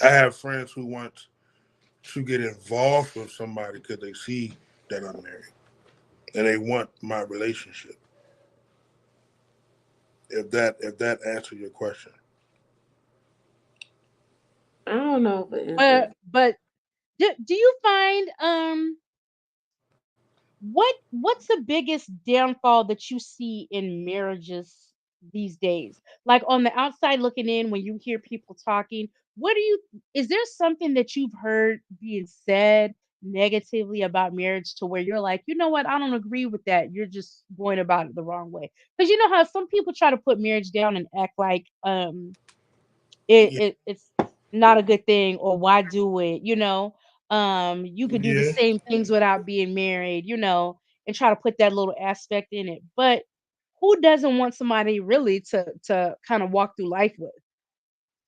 I have friends who want to get involved with somebody because they see that I'm married and they want my relationship. If that answers your question, I don't know if it But answers. but do you find what's the biggest downfall that you see in marriages these days? Like on the outside looking in, when you hear people talking, what do you is there something that you've heard being said negatively about marriage to where you're like, you know what, I don't agree with that. You're just going about it the wrong way. Because you know how some people try to put marriage down and act like yeah, it's not a good thing, or why do it, you could do the yeah, same things without being married, and try to put that little aspect in it. But who doesn't want somebody really to kind of walk through life with?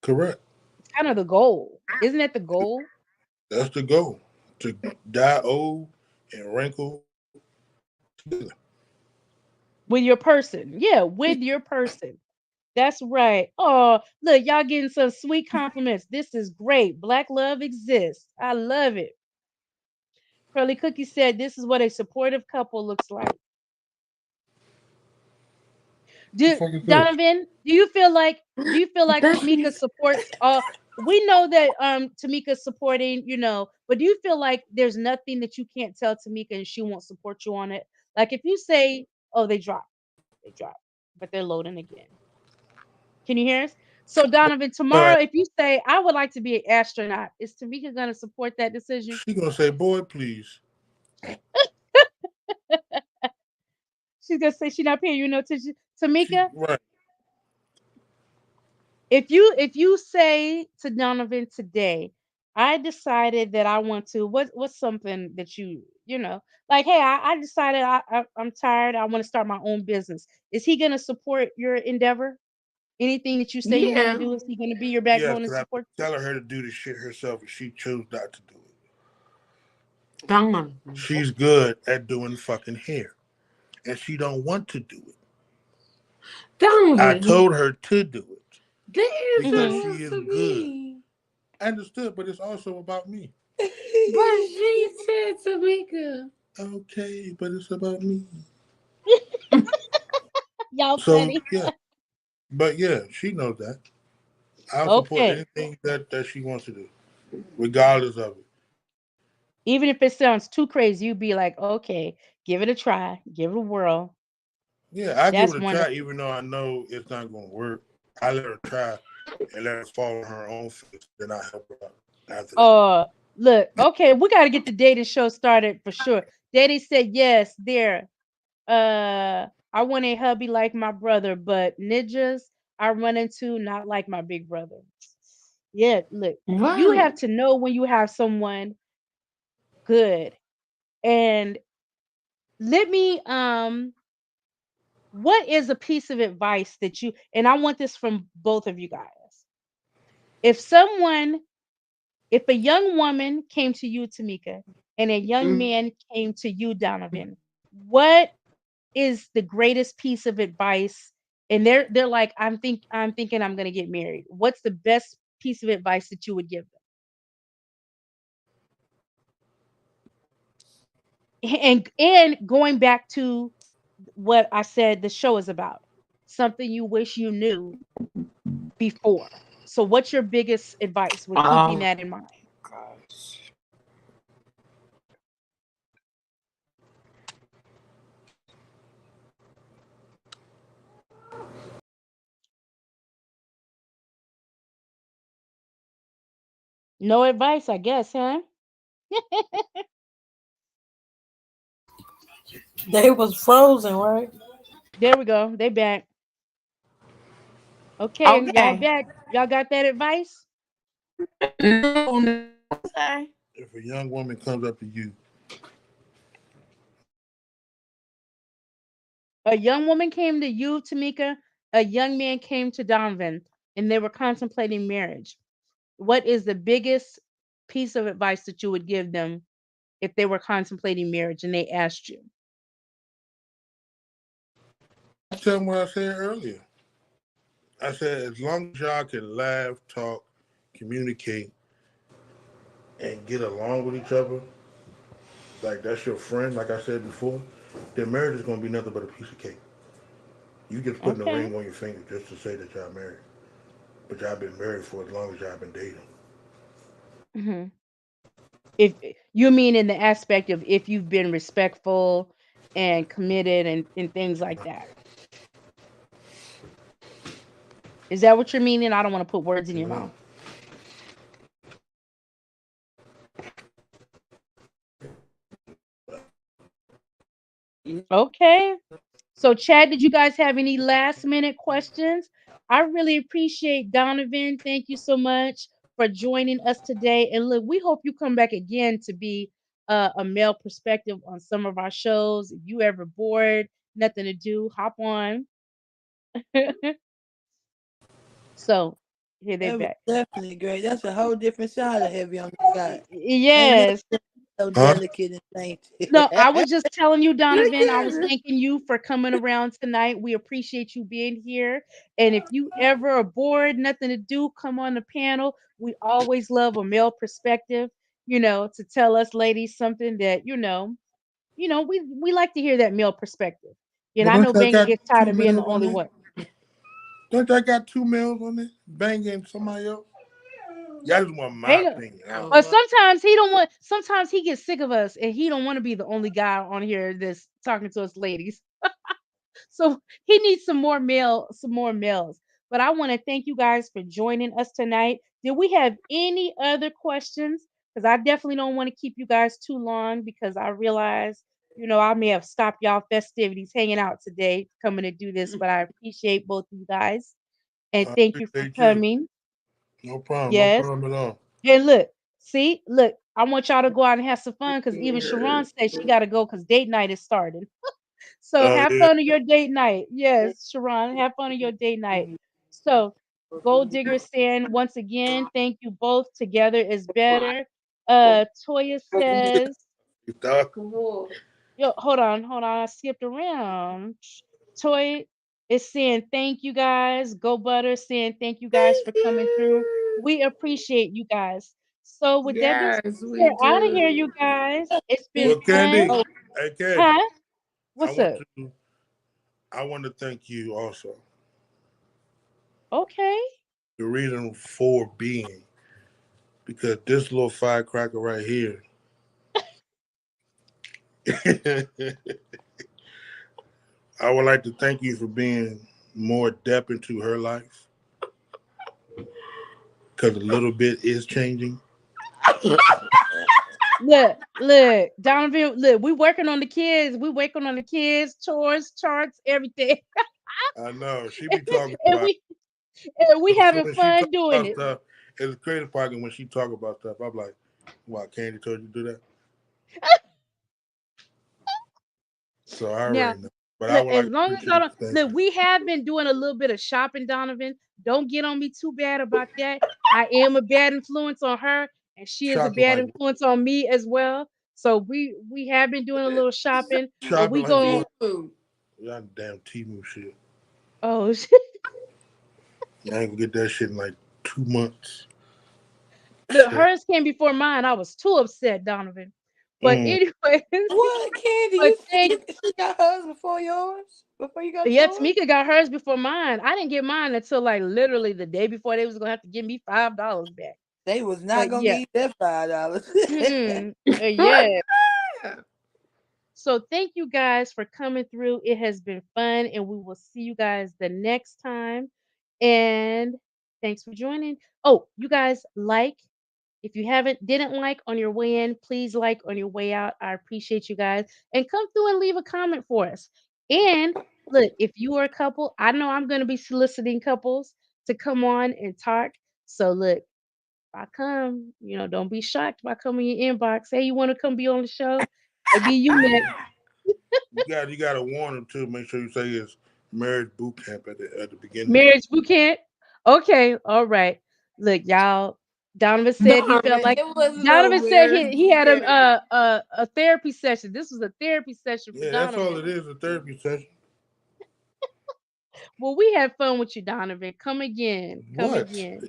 correct. It's kind of the goal, isn't it? The goal That's the goal to die old and wrinkle together. with your person, yeah, with your person. That's right. Oh, look, y'all getting some sweet compliments. This is great. Black love exists. I love it. Curly Cookie said this is what a supportive couple looks like. The Do fuck is this? Donovan, do you feel like That's Tamika supports we know that Tamika's supporting, but do you feel like there's nothing that you can't tell Tamika and she won't support you on it? Like if you say, "Oh, they drop, but they're loading again." Can you hear us? So Donovan, All tomorrow right. if you say, "I would like to be an astronaut," is Tamika going to support that decision? She gonna say, "Boy, please." She's going to say she's not paying you no attention. She Tamika, right. if you say to Donovan today, I decided that I want to what's something that like, hey, I decided I'm tired, I want to start my own business. Is he gonna support your endeavor? Anything that you say you want to yeah. do, is he gonna be your Yes, backbone and because I've been support you? telling her to do the shit herself, and she chose not to do it. Donovan. She's good at doing fucking hair, and she don't want to do it. I Donovan. told her to do it The answer because Hmm. she was is to good. me. I understood, but it's also about me. But she said Tamika. Okay, but it's about me. Y'all So funny. yeah, but yeah, she knows that. I'll support Okay. anything that she wants to do, regardless of it. Even if it sounds too crazy, you'd be like, okay, give it a try, give it a whirl. Yeah, I give That's it a try, wonderful. even though I know it's not going to work. I let her try and let her fall on her own face. Then I help her out after that. Uh, look, okay, we got to get the dating show started for sure. Daddy said yes, there. I want a hubby like my brother, but ninjas I run into not like my big brother. Yeah, look, you Right. have to know when you have someone good. And let me what is a piece of advice that you, and I want this from both of you guys. If someone If a young woman came to you, Tamika, and a young Mm. man came to you, Donovan, what is the greatest piece of advice? And they're like, I'm thinking I'm gonna get married. What's the best piece of advice that you would give them? And going back to what I said the show is about, something you wish you knew before. So, what's your biggest advice with keeping Oh that in mind? gosh. No advice, I guess, huh? They was frozen, right? There we go. They back. Okay, y'all Okay. back. Y'all got that advice? No, no. Say. If a young woman comes up to you, A young woman came to you, Tamika. A young man came to Donovan, and they were contemplating marriage. What is the biggest piece of advice that you would give them if they were contemplating marriage and they asked you? I tell them what I said earlier. I said, as long as y'all can laugh, talk, communicate, and get along with each other, like that's your friend, like I said before, then marriage is going to be nothing but a piece of cake. You just putting a Okay. ring on your finger just to say that y'all married. But y'all been married for as long as y'all been dating. Hmm. If you mean in the aspect of if you've been respectful and committed and things like that. Is that what you're meaning? I don't want to put words in your No. mouth. Okay. So, Chad, did you guys have any last minute questions? I really appreciate Donovan. Thank you so much for joining us today. And look, we hope you come back again to be a male perspective on some of our shows. If you ever bored, nothing to do, hop on. So, here they That was back. definitely great. That's a whole different side of heavy on the side. Ain't no Yes. so Huh? delicate and sainted. No, I was just telling you, Donovan, I was thanking you for coming around tonight. We appreciate you being here. And if you ever are bored, nothing to do, come on the panel. We always love a male perspective, to tell us ladies something that, we like to hear that male perspective. And But I don't know y'all Banga got gets tired two of being the males on only there? one. Don't y'all got two males on there? Banging somebody else? Y'all just want my Banga, opinion. I don't but know. Oh, sometimes he gets sick of us and he don't want to be the only guy on here that's talking to us ladies. So he needs some more males. But I want to thank you guys for joining us tonight. Did we have any other questions? Because I definitely don't want to keep you guys too long because I realize, I may have stopped y'all festivities hanging out today, coming to do this, but I appreciate both of you guys and I thank you for appreciate you. coming. No problem. No Yes. problem at all. And look, I want y'all to go out and have some fun because even Sharon said she got to go because date night is starting. So Oh have yeah. fun on your date night. Yes, Sharon, have fun on your date night. So Gold Digger saying once again, thank you both. Together is better. Toya says, You thought? yo, hold on, I skipped around. Toy is saying thank you guys. Go Butter saying thank you guys for coming through. We appreciate you guys. So with that being said, yes, we we're out of here, do. you guys. It's been Well, fun. Candy. Oh, Hey, Candy. Huh? I What's want up? to. I want to thank you also. Okay. The reason for being because this little firecracker right here. I would like to thank you for being more depth into her life because a little bit is changing. Look, Donovan, look, we working on the kids. We working on the kids, chores, charts, everything. I know she be talking and about. we and we So having when she talk fun doing about it. stuff, it's a crazy part when she talk about stuff. I'm like, "Why Candy told you to do that?" So I Now, already know. But I look, would as like to long as I appreciate don't you. Thank look, you. we have been doing a little bit of shopping, Donovan. Don't get on me too bad about that. I am a bad influence on her, and she is a Shopping bad like influence on me as well. So we have been doing a little shopping, but shopping we like going what? Too. Y'all damn Timu shit. oh I ain't gonna get that shit in like 2 months. Look, hers came before mine. I was too upset, Donovan. But Mm. anyways, What, Candy? but You thank she got hers before yours? Before you got yeah, yours? Tamika got hers before mine. I didn't get mine until like literally the day before they was gonna have to give me $5 back. They was not But gonna yeah, give you that $5. yeah. So thank you guys for coming through. It has been fun, and we will see you guys the next time. And thanks for joining. Oh, you guys like. If you haven't didn't like on your way in, please like on your way out. I appreciate you guys. And come through and leave a comment for us. And look, if you are a couple, I know I'm going to be soliciting couples to come on and talk. So look, if I come, don't be shocked if I come in your inbox. Hey, you want to come be on the show? Maybe you next. You gotta warn them too. Make sure you say it's marriage boot camp at the beginning. Marriage bouquet. Okay, all right. Look, y'all. Donovan said he felt Donovan, like it was no Donovan said marriage he boot had camp. a therapy session. This was a therapy session for Yeah, that's all Donovan. it is. A therapy session. Well, we had fun with you, Donovan. Come again. Come What? again.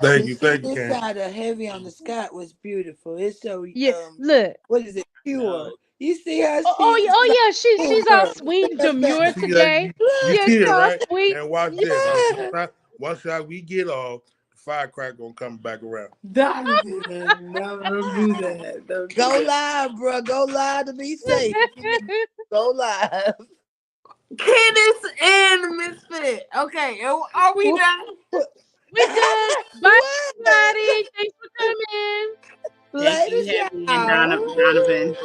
Thank The you, scene thank you, Candy. inside of Heavy on the Scott was beautiful. It's so Yeah, look. what is it? Pure. You see how Oh, oh, she is oh like, yeah, oh she's all girl, sweet and that's that. You demure see that? today. You Yeah, see she it, all right? sweet. And watch this. Yeah. Once we get off, the firecracker gonna come back around. Donovan, no, don't do that. Don't do Go that. live, bro. Go live to be safe. Go live. Candace and Misfit. Okay, are we done? We good. Bye, What? everybody. Thanks for coming. Thank Later, you, Heavy and y'all. Donovan.